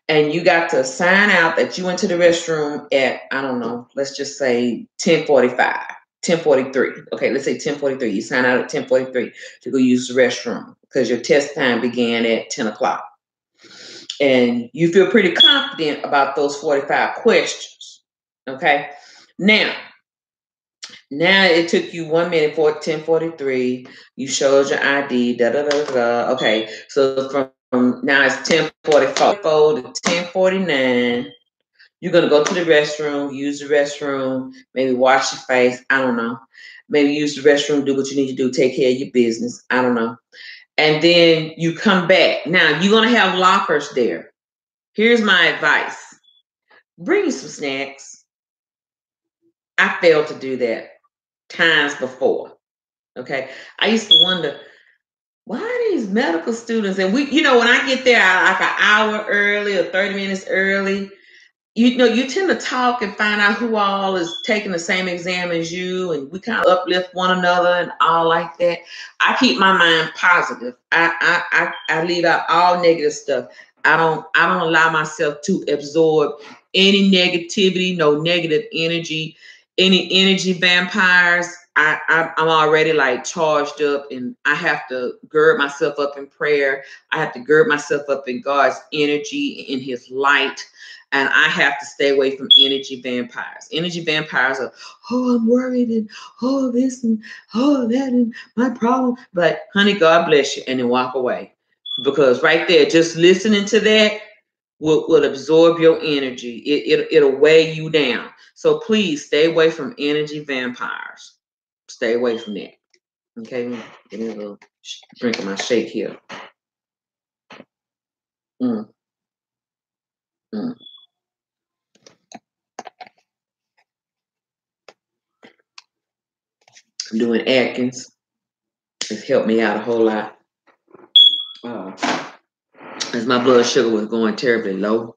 And you got to sign out that you went to the restroom at, I don't know, let's just say 10:45, 10:43. Okay, let's say 10:43. You sign out at 10:43 to go use the restroom because your test time began at 10 o'clock. And you feel pretty confident about those 45 questions. Okay, now it took you 1 minute for 10:43. You showed your ID. Da da da da. Okay, so from now it's 10:44 to 10:49. You're gonna go to the restroom, use the restroom, maybe wash your face. I don't know. Maybe use the restroom, do what you need to do, take care of your business. I don't know. And then you come back. Now you're gonna have lockers there. Here's my advice: bring you some snacks. I failed to do that times before. Okay. I used to wonder, why are these medical students, and we, when I get there like an hour early or 30 minutes early, you tend to talk and find out who all is taking the same exam as you, and we kind of uplift one another and all like that. I keep my mind positive. I leave out all negative stuff. I don't allow myself to absorb any negativity, no negative energy, any energy vampires. I'm already like charged up, and I have to gird myself up in prayer. I have to gird myself up in God's energy, in His light. And I have to stay away from energy vampires. Energy vampires are, oh, I'm worried, and oh, this and oh, that, and my problem. But honey, God bless you, and then walk away. Because right there, just listening to that will absorb your energy. It'll weigh you down. So please stay away from energy vampires. Stay away from that. Okay, give me a little drink of my shake here. Mm. Mm. I'm doing Atkins. It's helped me out a whole lot. As my blood sugar was going terribly low.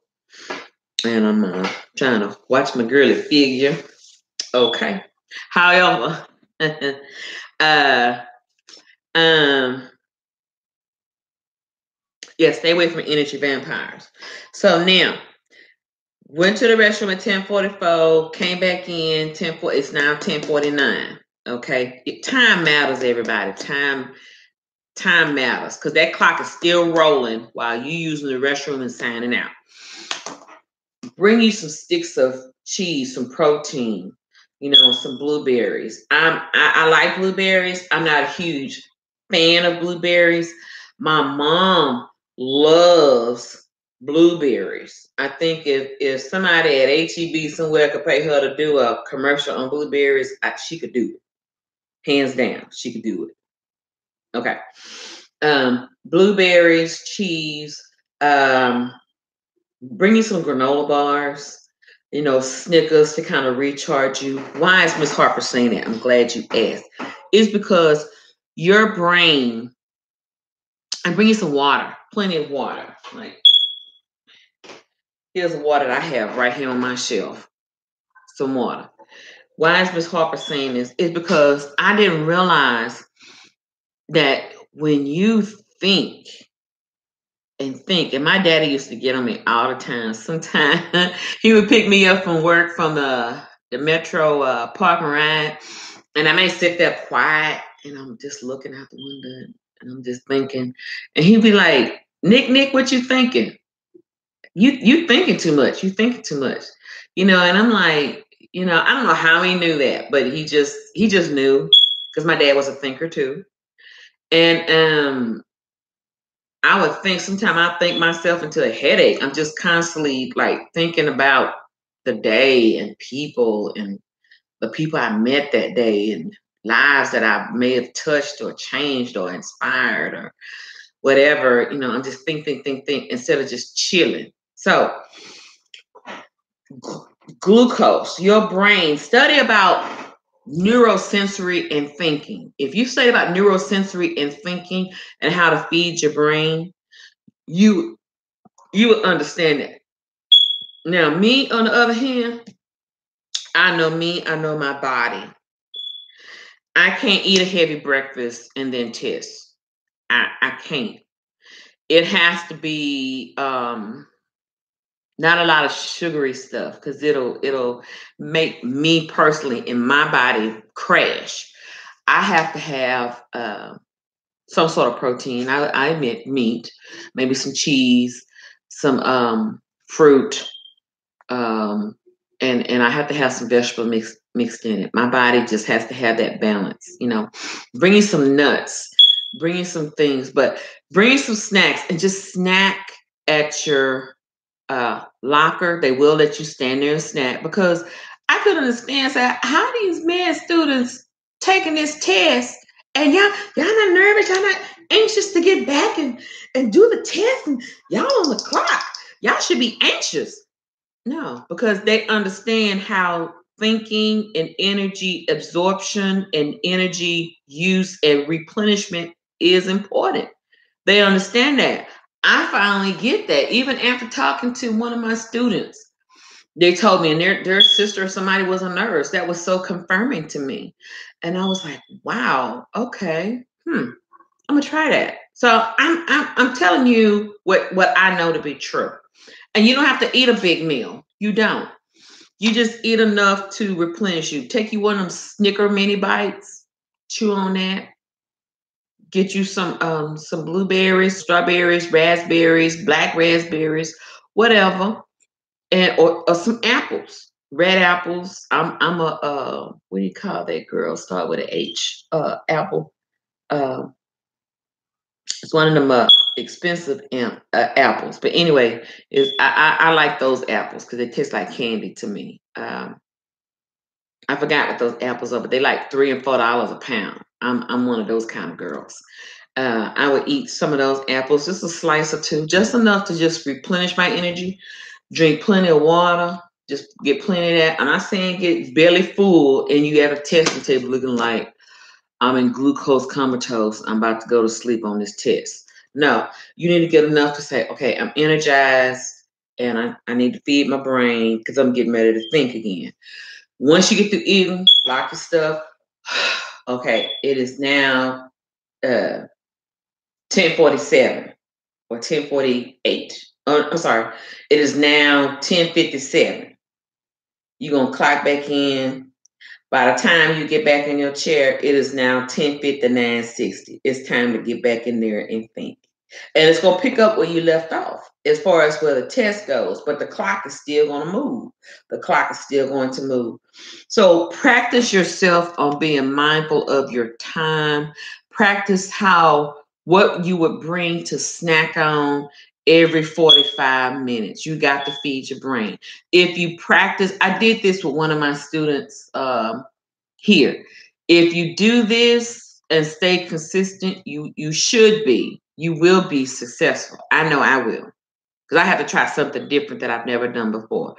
And I'm trying to watch my girly figure. Okay. However, yeah, stay away from energy vampires. So now, went to the restroom at 10:44, came back in 10:40. It's now 10:49. Okay. Time matters, everybody. Time matters, because that clock is still rolling while you using the restroom and signing out. Bring you some sticks of cheese, some protein, some blueberries. I like blueberries. I'm not a huge fan of blueberries. My mom loves blueberries. I think if somebody at HEB somewhere could pay her to do a commercial on blueberries, she could do it. Hands down, she could do it. Okay. Blueberries, cheese, bring you some granola bars, Snickers to kind of recharge you. Why is Miss Harper saying that? I'm glad you asked. It's because your brain, and bring you some water, plenty of water. Like, here's the water that I have right here on my shelf. Some water. Why is Miss Harper saying this? It's because I didn't realize that when you think, and my daddy used to get on me all the time. Sometimes he would pick me up from work from the metro park and ride, and I may sit there quiet, and I'm just looking out the window, and I'm just thinking, and he'd be like, Nick, what you thinking? You thinking too much. You thinking too much. And I'm like, I don't know how he knew that, but he just knew, because my dad was a thinker too. And I would think, sometimes I think myself into a headache. I'm just constantly like thinking about the day and people, and the people I met that day, and lives that I may have touched or changed or inspired or whatever. You know, I'm just think instead of just chilling. So glucose, your brain, study about neurosensory and thinking. If you study about neurosensory and thinking and how to feed your brain, you will understand that. Now, me, on the other hand, I know me, I know my body. I can't eat a heavy breakfast and then test. I can't. It has to be not a lot of sugary stuff, because it'll make me personally in my body crash. I have to have some sort of protein. I admit meat, maybe some cheese, some fruit, and I have to have some vegetable mixed in it. My body just has to have that balance, you know. Bringing some nuts, bringing some things, but bringing some snacks, and just snack at your locker. They will let you stand there and snack, because I could understand, say, how these med students taking this test and y'all not nervous, y'all not anxious to get back and do the test, and y'all on the clock. Y'all should be anxious. No, because they understand how thinking and energy absorption and energy use and replenishment is important. They understand that. I finally get that. Even after talking to one of my students, they told me, and their sister or somebody was a nurse. That was so confirming to me. And I was like, wow, okay. I'm gonna try that. So I'm telling you what I know to be true. And you don't have to eat a big meal. You don't. You just eat enough to replenish you. Take you one of them Snicker mini bites, chew on that. Get you some blueberries, strawberries, raspberries, black raspberries, whatever, and or some apples, red apples. I'm a what do you call that, girl? Start with an H. Apple. It's one of them expensive apples, but anyway, I like those apples because they taste like candy to me. I forgot what those apples are, but they like $3 and $4 a pound. I'm one of those kind of girls. I would eat some of those apples, just a slice or two, just enough to just replenish my energy. Drink plenty of water, just get plenty of that. I'm not saying get belly full and you at a testing table looking like I'm in glucose comatose. I'm about to go to sleep on this test. No, you need to get enough to say, okay, I'm energized and I need to feed my brain because I'm getting ready to think again. Once you get through eating, lock your stuff. Okay, it is now 10:47 or 10:48. I'm sorry. It is now 10:57. You're going to clock back in. By the time you get back in your chair, it is now 10:59:60. It's time to get back in there and think. And it's going to pick up where you left off as far as where the test goes, but the clock is still going to move. The clock is still going to move. So practice yourself on being mindful of your time. Practice what you would bring to snack on every 45 minutes. You got to feed your brain. If you practice, I did this with one of my students here. If you do this and stay consistent, you will be successful. I know I will, because I have to try something different that I've never done before.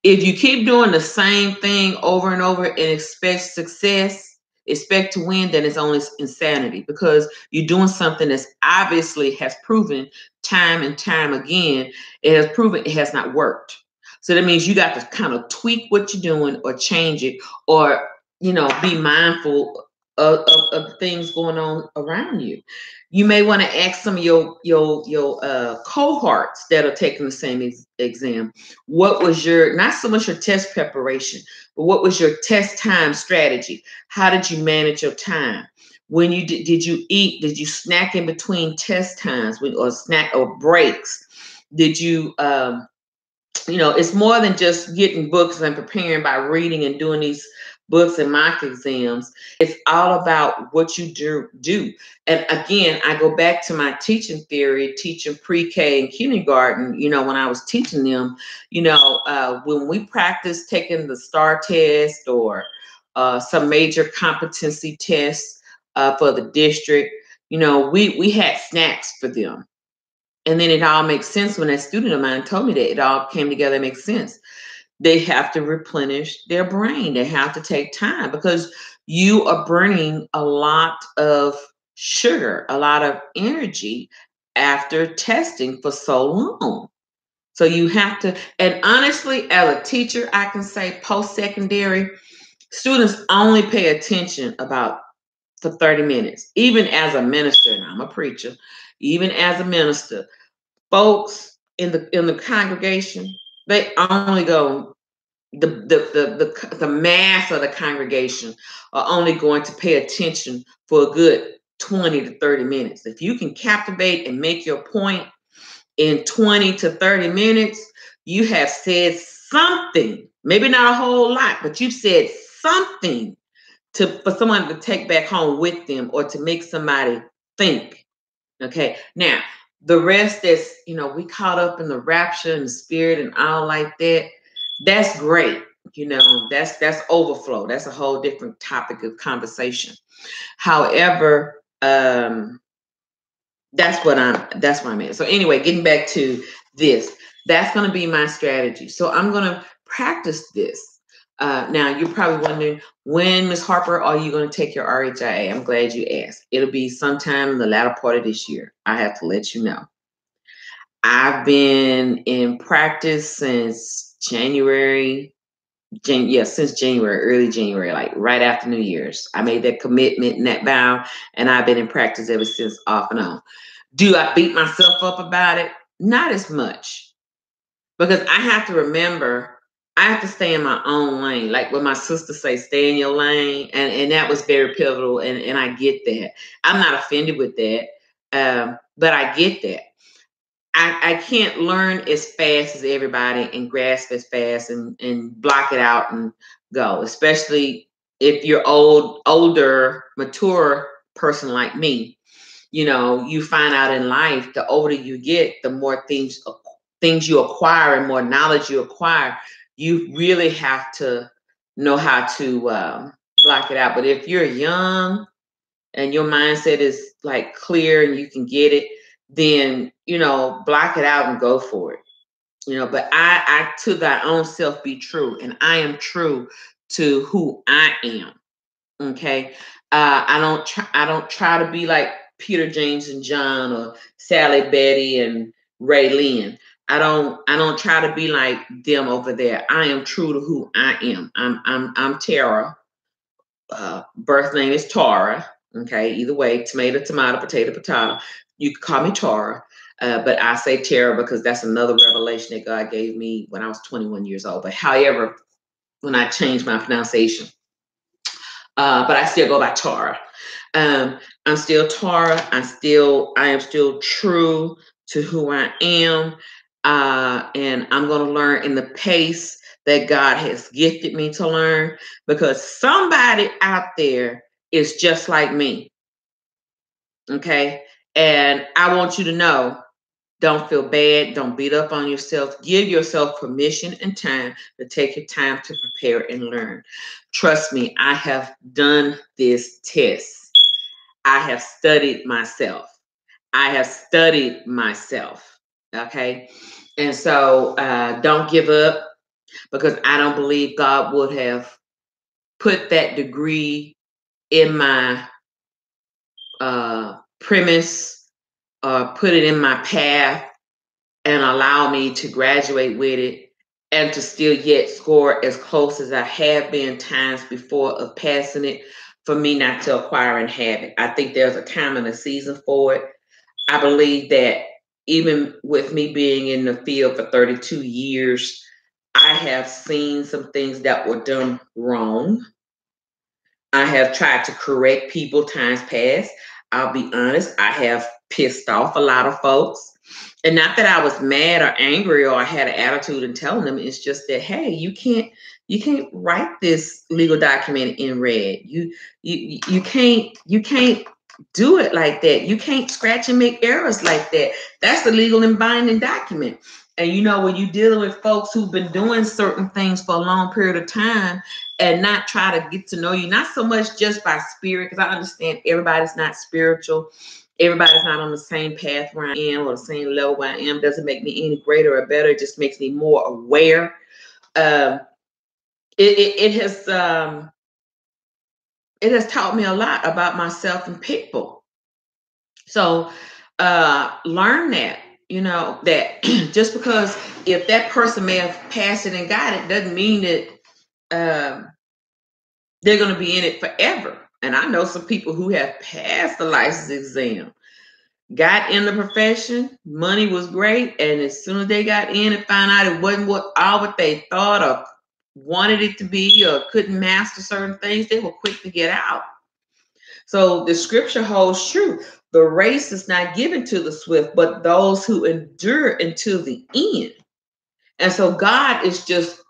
If you keep doing the same thing over and over and expect success, expect to win, then it's only insanity, because you're doing something that's obviously has proven time and time again, it has proven it has not worked. So that means you got to kind of tweak what you're doing or change it, or be mindful of things going on around you. You may want to ask some of your cohorts that are taking the same exam. What was not so much your test preparation, but what was your test time strategy? How did you manage your time? When you did you eat? Did you snack in between test times, or snack or breaks? Did you it's more than just getting books and preparing by reading and doing these books and mock exams. It's all about what you do. And again, I go back to my teaching theory, teaching pre-K and kindergarten. When I was teaching them, when we practice taking the STAR test or some major competency tests for the district. You know, we had snacks for them. And then it all makes sense when that student of mine told me that it all came together and makes sense. They have to replenish their brain. They have to take time because you are burning a lot of sugar, a lot of energy after testing for so long. So you have to, and honestly, as a teacher, I can say post-secondary, students only pay attention about for 30 minutes. Even as a minister, and I'm a preacher, even as a minister, folks in the congregation, they only go the mass of the congregation are only going to pay attention for a good 20 to 30 minutes. If you can captivate and make your point in 20 to 30 minutes, you have said something, maybe not a whole lot, but you've said something for someone to take back home with them or to make somebody think. Okay. Now, the rest that's, we caught up in the rapture and the spirit and all like that. That's great. That's overflow. That's a whole different topic of conversation. However, that's what I'm at. So anyway, getting back to this, that's going to be my strategy. So I'm going to practice this. Now you're probably wondering, when, Ms. Harper, are you going to take your RHIA? I'm glad you asked. It'll be sometime in the latter part of this year. I have to let you know. I've been in practice since January, early January, like right after New Year's. I made that commitment and that vow, and I've been in practice ever since, off and on. Do I beat myself up about it? Not as much, because I have to remember, I have to stay in my own lane. Like what my sister say, stay in your lane. And that was very pivotal. And I get that. I'm not offended with that. But I get that. I can't learn as fast as everybody and grasp as fast and block it out and go, especially if you're older, mature person like me. You find out in life, the older you get, the more things you acquire and more knowledge you acquire. You really have to know how to block it out. But if you're young and your mindset is like clear and you can get it, then, block it out and go for it. But I to thy own self be true. And I am true to who I am. Okay. I don't try to be like Peter, James, and John, or Sally, Betty, and Ray Lynn. I don't try to be like them over there. I am true to who I am. I'm Tara. Birth name is Tara. Okay, either way, tomato, potato. You can call me Tara, but I say Tara because that's another revelation that God gave me when I was 21 years old. But however, when I changed my pronunciation, but I still go by Tara. I'm still Tara. I am still true to who I am. And I'm going to learn in the pace that God has gifted me to learn, because somebody out there is just like me. Okay. And I want you to know, don't feel bad. Don't beat up on yourself. Give yourself permission and time to take your time to prepare and learn. Trust me, I have done this test. I have studied myself. Okay. And so don't give up, because I don't believe God would have put that degree in my premise, or put it in my path and allow me to graduate with it and to still yet score as close as I have been times before of passing it, for me not to acquire and have it. I think there's a time and a season for it. I believe that even with me being in the field for 32 years, I have seen some things that were done wrong. I have tried to correct people times past. I'll be honest, I have pissed off a lot of folks. And not that I was mad or angry or I had an attitude in telling them. It's just that, hey, you can't write this legal document in red. You can't do it like that. You can't scratch and make errors like that. That's a legal and binding document. And you know, when you're dealing with folks who've been doing certain things for a long period of time and not try to get to know you, not so much just by spirit, because I understand everybody's not spiritual. Everybody's not on the same path where I am or the same level where I am. Doesn't make me any greater or better. It just makes me more aware. It has taught me a lot about myself and people. So learn that, you know, that just because if that person may have passed it and got it doesn't mean that they're going to be in it forever. And I know some people who have passed the license exam, got in the profession, money was great, and as soon as they got in and found out it wasn't what they thought or wanted it to be or couldn't master certain things, they were quick to get out. So the scripture holds true. The race is not given to the swift, but those who endure until the end. And so God is just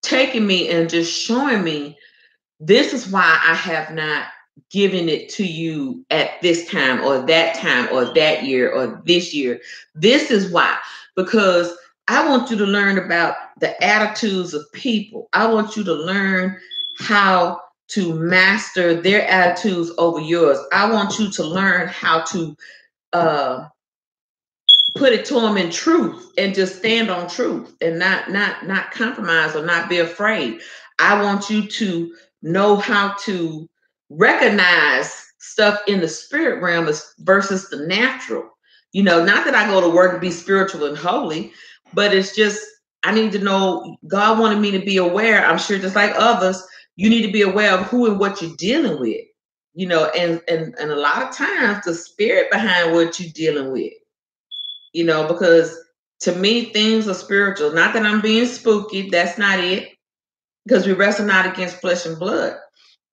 taking me and just showing me, this is why I have not given it to you at this time or that year or this year. This is why, because I want you to learn about the attitudes of people. I want you to learn how to master their attitudes over yours. I want you to learn how to put it to them in truth and just stand on truth and not compromise or not be afraid. I want you to know how to recognize stuff in the spirit realm versus the natural. You know, not that I go to work to be spiritual and holy, but it's just, I need to know, God wanted me to be aware. I'm sure just like others, you need to be aware of who and what you're dealing with, you know, and a lot of times the spirit behind what you're dealing with, you know, because to me, things are spiritual. Not that I'm being spooky. That's not it. Because we wrestle not against flesh and blood.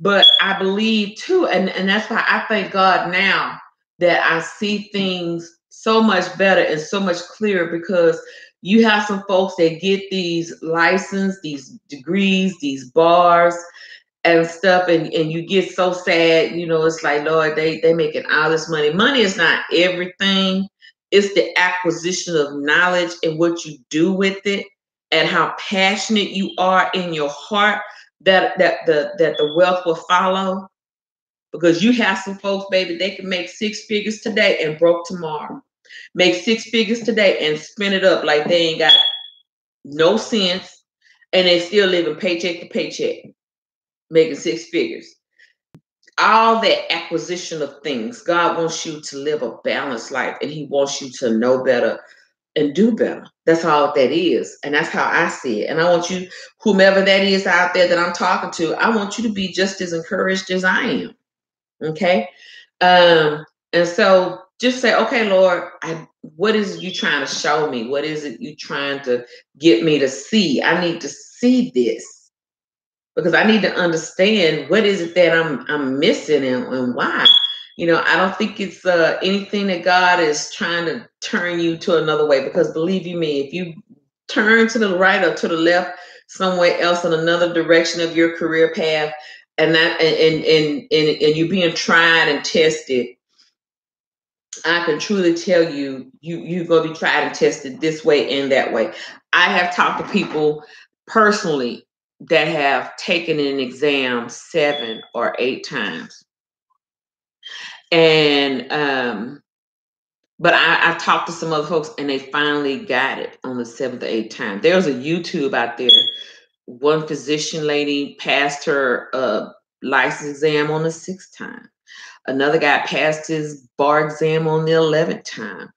But I believe too, and that's why I thank God now that I see things so much better and so much clearer, because you have some folks that get these licenses, these degrees, these bars and stuff, and you get so sad, you know, it's like, Lord, they making all this money. Money is not everything. It's the acquisition of knowledge and what you do with it and how passionate you are in your heart that the wealth will follow. Because you have some folks, baby, they can make 6 figures today and broke tomorrow. Make 6 figures today and spend it up like they ain't got no sense, and they still living paycheck to paycheck, making 6 figures. All that acquisition of things, God wants you to live a balanced life, and he wants you to know better and do better. That's all that is. And that's how I see it. And I want you, whomever that is out there that I'm talking to, I want you to be just as encouraged as I am. Okay. And so just say, okay, Lord, what is it you trying to show me? What is it you trying to get me to see? I need to see this, because I need to understand what is it that I'm missing and why. You know, I don't think it's anything that God is trying to turn you to another way, because believe you me, if you turn to the right or to the left, somewhere else in another direction of your career path, and that and you're being tried and tested, I can truly tell you, you're gonna be tried and tested this way and that way. I have talked to people personally that have taken an exam 7 or 8 times. And but I talked to some other folks and they finally got it on the 7th or 8th time. There's a YouTube out there. One physician lady passed her license exam on the 6th time. Another guy passed his bar exam on the 11th time.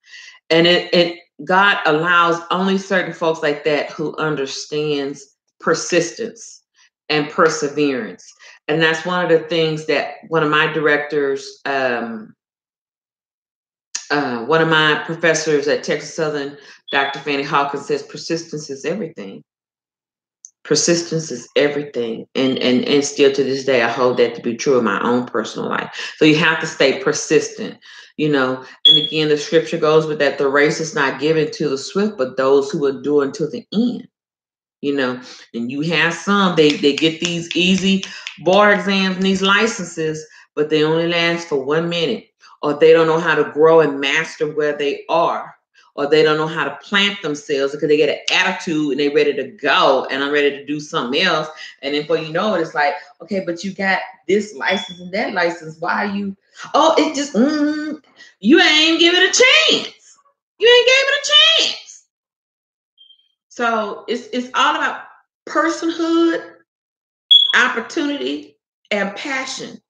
And God allows only certain folks like that who understands persistence and perseverance. And that's one of the things that one of my directors, one of my professors at Texas Southern, Dr. Fannie Hawkins, says persistence is everything. Persistence is everything. And still to this day, I hold that to be true in my own personal life. So you have to stay persistent, you know. And again, the scripture goes with that the race is not given to the swift, but those who endure until the end, you know. And you have some, they get these easy bar exams and these licenses, but they only last for 1 minute, or they don't know how to grow and master where they are, or they don't know how to plant themselves because they get an attitude and they're ready to go and I'm ready to do something else. And then before you know it, it's like, okay, but you got this license and that license. Why are you? Oh, it just, you ain't give it a chance. You ain't gave it a chance. So it's all about personhood, opportunity, and passion.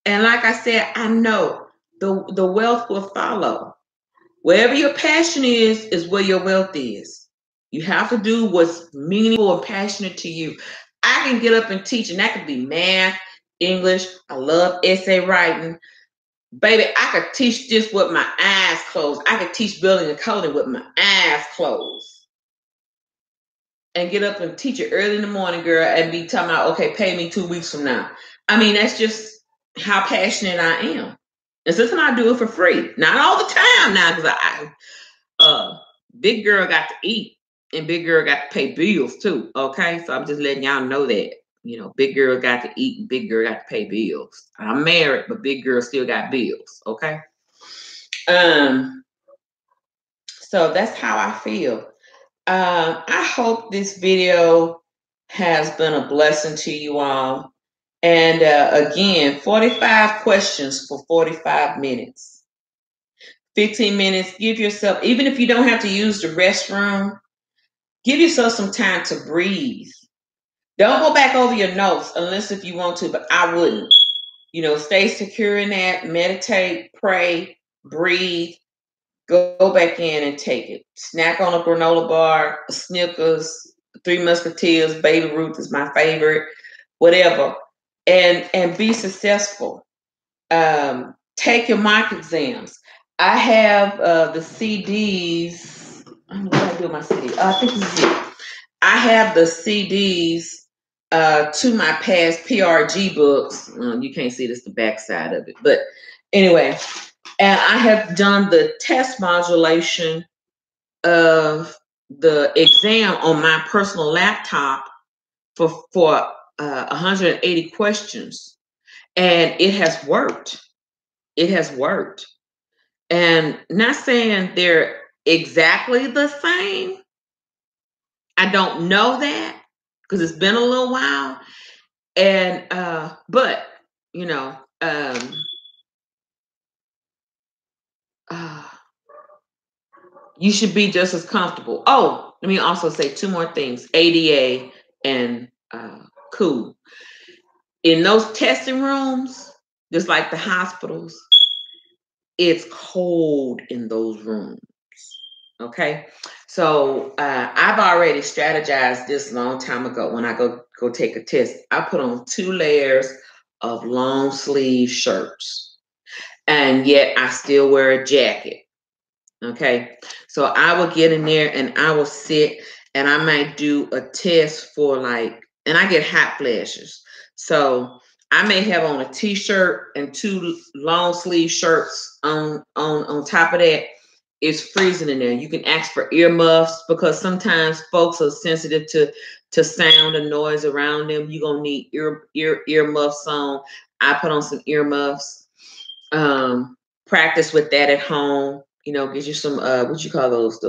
And like I said, I know the wealth will follow. Wherever your passion is where your wealth is. You have to do what's meaningful and passionate to you. I can get up and teach, and that could be math, English. I love essay writing. Baby, I could teach this with my eyes closed. I could teach building and coding with my eyes closed. And get up and teach it early in the morning, girl, and be talking about, okay, pay me 2 weeks from now. I mean, that's just how passionate I am. And sometimes I do it for free. Not all the time now, because big girl got to eat and big girl got to pay bills too. Okay. So I'm just letting y'all know that, big girl got to eat and big girl got to pay bills. I'm married, but big girl still got bills. Okay. So that's how I feel. I hope this video has been a blessing to you all. And again, 45 questions for 45 minutes. 15 minutes, give yourself, even if you don't have to use the restroom, give yourself some time to breathe. Don't go back over your notes unless if you want to, but I wouldn't. Stay secure in that, meditate, pray, breathe, go back in and take it. Snack on a granola bar, a Snickers, Three Musketeers, Baby Ruth is my favorite, whatever. And be successful. Take your mock exams. I have the CDs. What do I do with my CD? I think this is it. I have the CDs to my past PRG books. You can't see this, the backside of it. But anyway, and I have done the test modulation of the exam on my personal laptop for 180 questions. And it has worked. It has worked. And not saying they're exactly the same. I don't know that because it's been a little while. And but you should be just as comfortable. Oh, let me also say 2 more things. ADA and COOL. In those testing rooms, just like the hospitals, it's cold in those rooms. Okay. So I've already strategized this a long time ago when I go take a test. I put on 2 layers of long sleeve shirts. And yet I still wear a jacket. Okay. So I will get in there and I will sit and I might do a test for and I get hot flashes. So I may have on a t-shirt and 2 long sleeve shirts on top of that. It's freezing in there. You can ask for earmuffs because sometimes folks are sensitive to sound and noise around them. You're gonna need earmuffs on. I put on some earmuffs. Practice with that at home. Get you some what you call those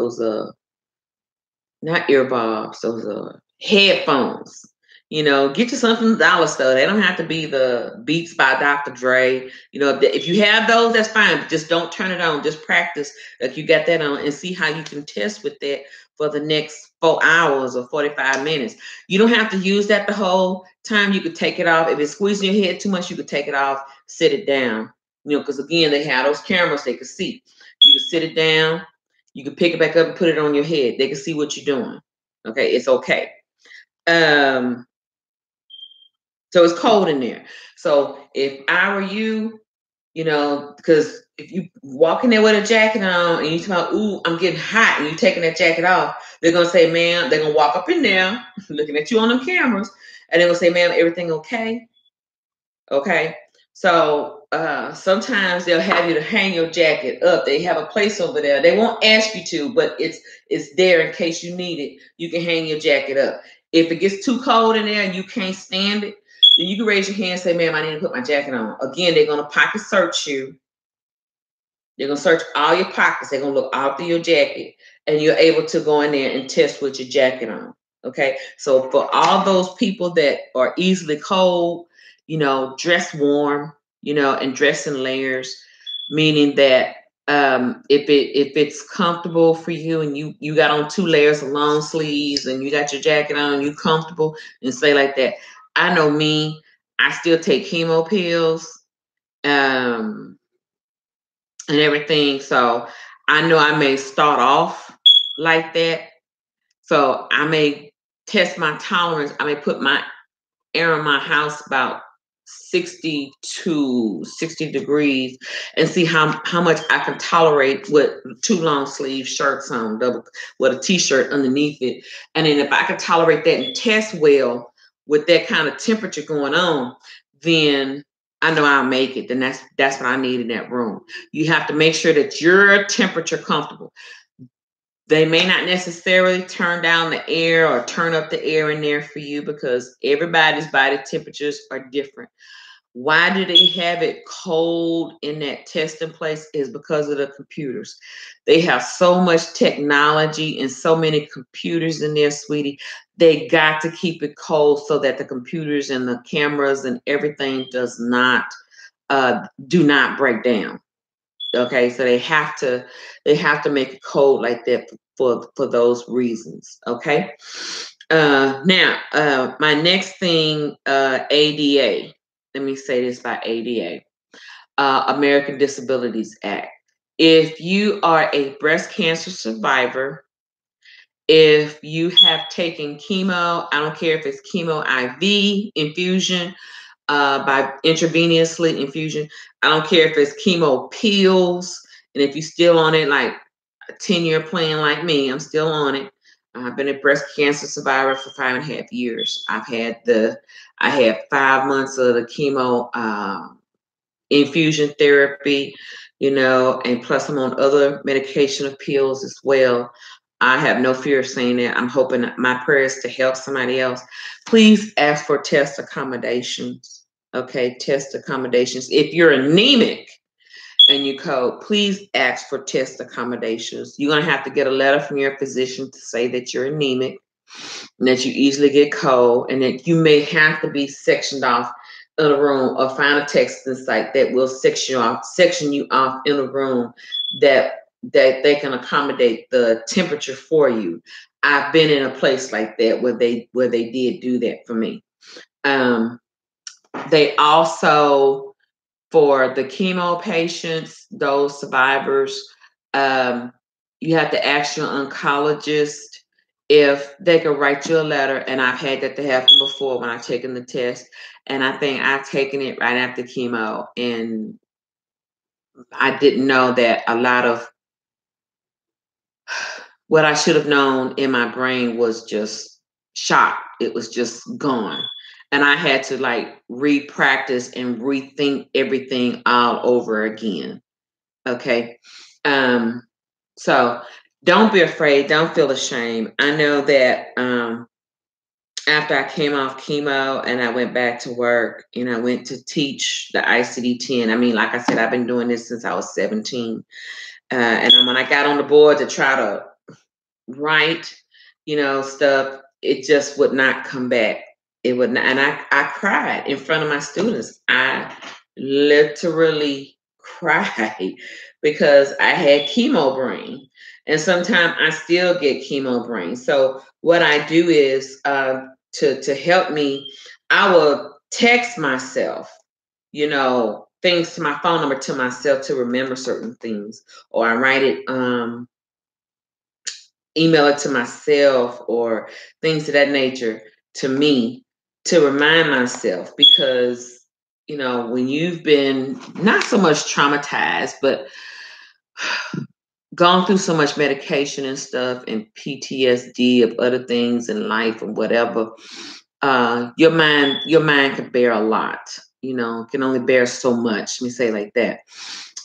not earbuds, those headphones. Get you something from the dollar store. They don't have to be the Beats by Dr. Dre. If you have those, that's fine. But just don't turn it on. Just practice like you got that on and see how you can test with that for the next 4 hours or 45 minutes. You don't have to use that the whole time. You could take it off. If it's squeezing your head too much, you could take it off, sit it down. Because again, they have those cameras they can see. You can sit it down. You can pick it back up and put it on your head. They can see what you're doing. Okay, it's okay. So it's cold in there. So if I were you, because if you walk in there with a jacket on and you talk, ooh, I'm getting hot, and you taking that jacket off, they're gonna say, ma'am, they're gonna walk up in there looking at you on them cameras, and they're gonna say, ma'am, everything okay? Okay. So sometimes they'll have you to hang your jacket up. They have a place over there. They won't ask you to, but it's there in case you need it. You can hang your jacket up. If it gets too cold in there and you can't stand it, then you can raise your hand and say, ma'am, I need to put my jacket on. Again, they're going to pocket search you. They're going to search all your pockets. They're going to look all through your jacket, and you're able to go in there and test with your jacket on. Okay. So for all those people that are easily cold, dress warm, and dress in layers, meaning that if it's comfortable for you and you got on 2 layers of long sleeves and you got your jacket on and you comfortable and say like that. I know me, I still take chemo pills and everything. So I know I may start off like that. So I may test my tolerance. I may put my air in my house about 60 to 60 degrees and see how much I can tolerate with 2 long sleeve shirts on, double with a t-shirt underneath it. And then if I can tolerate that and test well with that kind of temperature going on, then I know I'll make it. Then that's what I need in that room. You have to make sure that your temperature comfortable. They may not necessarily turn down the air or turn up the air in there for you because everybody's body temperatures are different. Why do they have it cold in that testing place is because of the computers. They have so much technology and so many computers in there, sweetie. They got to keep it cold so that the computers and the cameras and everything do not break down. Okay, so they have to make it cold like that for those reasons. Okay. Now, my next thing, ADA. Let me say this by ADA, American Disabilities Act. If you are a breast cancer survivor, if you have taken chemo, I don't care if it's chemo IV infusion, by intravenously infusion. I don't care if it's chemo pills, and if you're still on it, like a 10-year plan like me, I'm still on it. I've been a breast cancer survivor for 5.5 years. I had 5 months of the chemo infusion therapy, and plus I'm on other medication of pills as well. I have no fear of saying that. I'm hoping my prayers to help somebody else. Please ask for test accommodations. Okay, test accommodations. If you're anemic and you code, please ask for test accommodations. You're going to have to get a letter from your physician to say that you're anemic and that you easily get cold and that you may have to be sectioned off in a room or find a texting site that will section you off in a room that they can accommodate the temperature for you. I've been in a place like that where they did do that for me. They also, for the chemo patients, those survivors, you have to ask your oncologist if they could write you a letter. And I've had that to happen before when I've taken the test. And I think I've taken it right after chemo. And I didn't know that a lot of what I should have known in my brain was just shot. It was just gone. And I had to like re-practice and rethink everything all over again. Okay. So don't be afraid. Don't feel ashamed. I know that after I came off chemo and I went back to work and I went to teach the ICD-10. I mean, like I said, I've been doing this since I was 17. And when I got on the board to try to write, stuff, it just would not come back. It would not. And I cried in front of my students. I literally cried because I had chemo brain. And sometimes I still get chemo brain. So what I do is to help me, I will text myself, things to my phone number to myself to remember certain things, or I write it, email it to myself or things of that nature to me to remind myself, because when you've been not so much traumatized but gone through so much medication and stuff and PTSD of other things in life and whatever, your mind can bear a lot, can only bear so much, let me say it like that.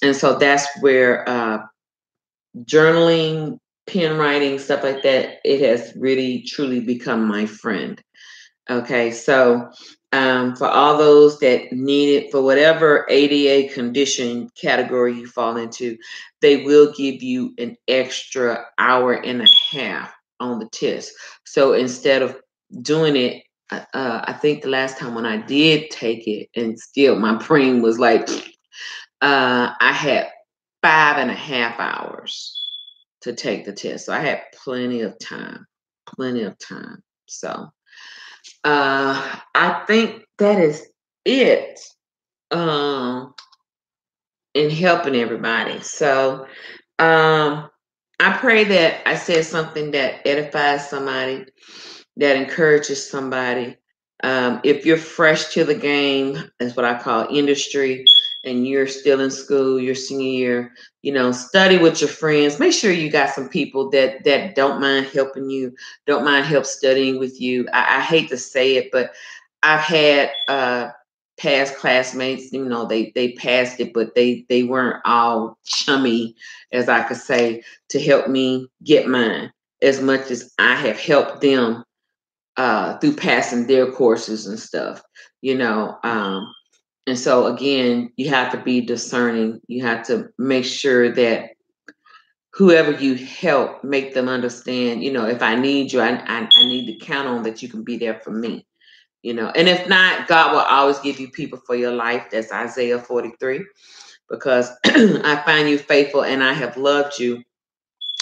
And so that's where journaling, pen writing, stuff like that, it has really truly become my friend. Okay, so For all those that need it, for whatever ADA condition category you fall into, they will give you an extra hour and a half on the test. So instead of doing it, I think the last time when I did take it, and still my brain was like, I had 5.5 hours to take the test. So I had plenty of time, plenty of time. So I think that is it in helping everybody. So I pray that I said something that edifies somebody, that encourages somebody. If you're fresh to the game, that's what I call industry, and you're still in school, your senior year, study with your friends. Make sure you got some people that don't mind helping you, don't mind help studying with you. I hate to say it, but I've had past classmates, they passed it, but they weren't all chummy, as I could say, to help me get mine as much as I have helped them through passing their courses and stuff. And so again, you have to be discerning. You have to make sure that whoever you help, make them understand, if I need you, I need to count on that you can be there for me. And if not, God will always give you people for your life. That's Isaiah 43. Because I find you faithful and I have loved you.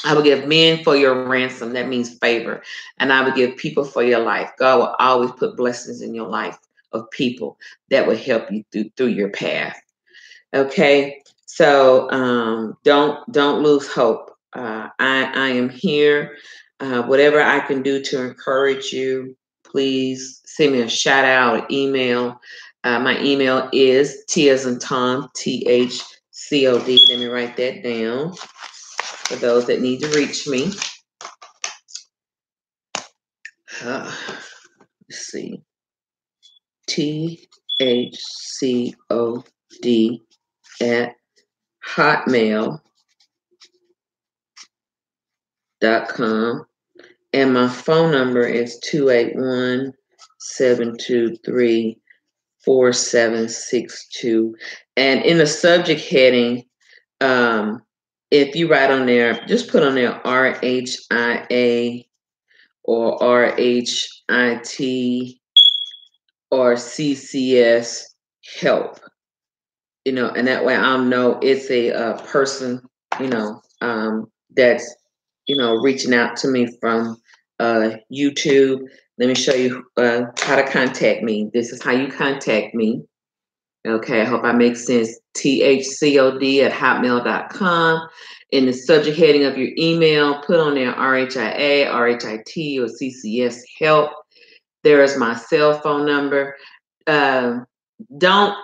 I will give men for your ransom. That means favor. And I will give people for your life. God will always put blessings in your life of people that will help you through your path. Okay. So don't lose hope. I am here. Whatever I can do to encourage you, please send me a shout out, an email. My email is T as in Tom, THCOD. Let me write that down for those that need to reach me. Let's see. THCOD at hotmail.com. And my phone number is 281-723-4762. And in the subject heading, if you write on there, just put on there RHIA or RHIT or CCS help, and that way I'll know it's a person, that's, reaching out to me from YouTube. Let me show you how to contact me. This is how you contact me. Okay, I hope I make sense. THCOD at hotmail.com. In the subject heading of your email, put on there RHIA, RHIT, or CCS help. There is my cell phone number. Don't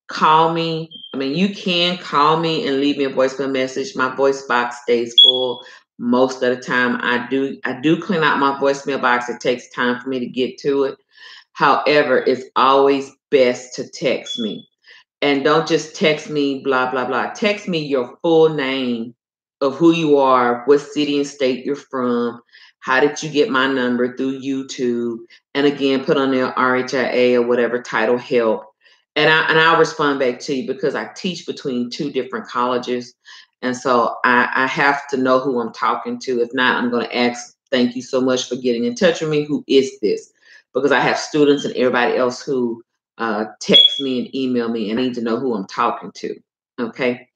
call me. I mean, you can call me and leave me a voicemail message. My voice box stays full most of the time. I do clean out my voicemail box. It takes time for me to get to it. However, it's always best to text me. And don't just text me blah blah blah. Text me your full name of who you are, what city and state you're from, how did you get my number through YouTube, and again put on there RHIA or whatever title help. And I'll respond back to you because I teach between two different colleges. And so I have to know who I'm talking to. If not, I'm going to ask, thank you so much for getting in touch with me. Who is this? Because I have students and everybody else who text me and email me, and I need to know who I'm talking to. Okay.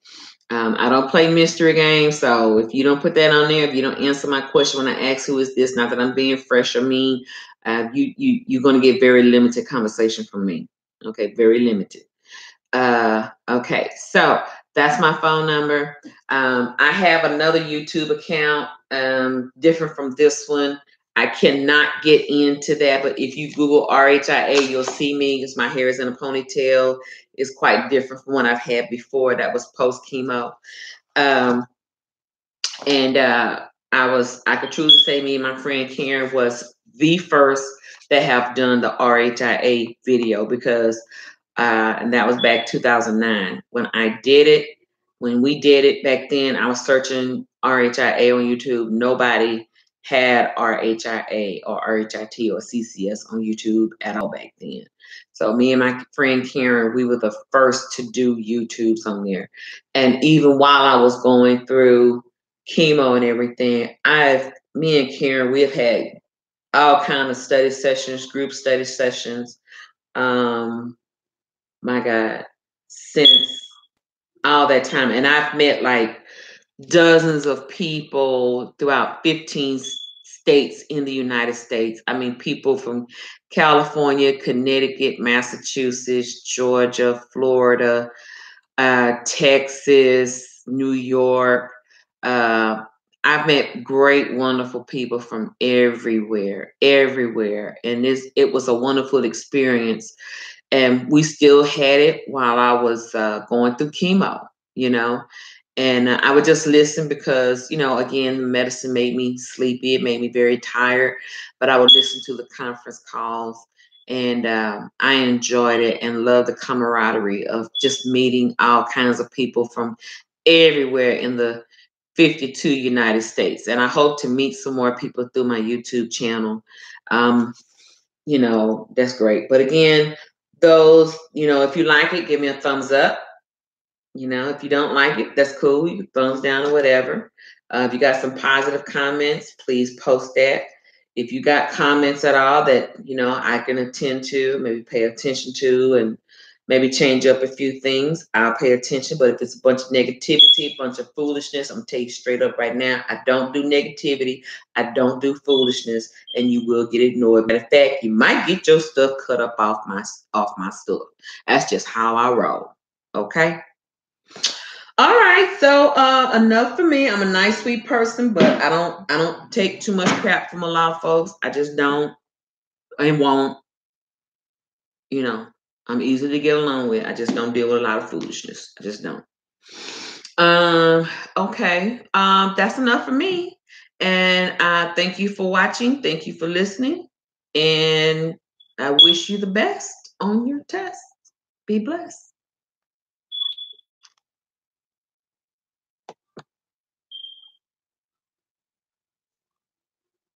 I don't play mystery games. So if you don't put that on there, if you don't answer my question when I ask who is this, not that I'm being fresh or mean, you're going to get very limited conversation from me. Okay, very limited. Okay, so that's my phone number. I have another YouTube account, different from this one. I cannot get into that, but if you Google RHIA, you'll see me because my hair is in a ponytail. It's quite different from one I've had before that was post chemo. And I could truly say me and my friend Karen was the first that have done the RHIA video because and that was back 2009 when I did it. When we did it back then, I was searching RHIA on YouTube. Nobody had RHIA or RHIT or CCS on YouTube at all back then. So me and my friend Karen, we were the first to do YouTubes on there. And even while I was going through chemo and everything, me and Karen, we have had all kind of study sessions, group study sessions. My God, since all that time. And I've met like dozens of people throughout 15 states in the United States. I mean, people from California, Connecticut, Massachusetts, Georgia, Florida, Texas, New York. Uh, I've met great, wonderful people from everywhere, everywhere. And it was a wonderful experience. And we still had it while I was going through chemo, you know. And I would just listen because, again, medicine made me sleepy. It made me very tired. But I would listen to the conference calls. And I enjoyed it and loved the camaraderie of just meeting all kinds of people from everywhere in the 52 United States. And I hope to meet some more people through my YouTube channel. That's great. But again, those, if you like it, give me a thumbs up. If you don't like it, that's cool. You can thumbs down or whatever. If you got some positive comments, please post that. If you got comments at all that, I can attend to, maybe pay attention to, and maybe change up a few things, I'll pay attention. But if it's a bunch of negativity, a bunch of foolishness, I'm going to tell you straight up right now, I don't do negativity. I don't do foolishness, and you will get ignored. Matter of fact, you might get your stuff cut up off my stuff. That's just how I roll. Okay? All right, so enough for me. I'm a nice, sweet person, but I don't take too much crap from a lot of folks. I just don't and won't. I'm easy to get along with. I just don't deal with a lot of foolishness. I just don't. Okay. That's enough for me. And thank you for watching. Thank you for listening. And I wish you the best on your test. Be blessed.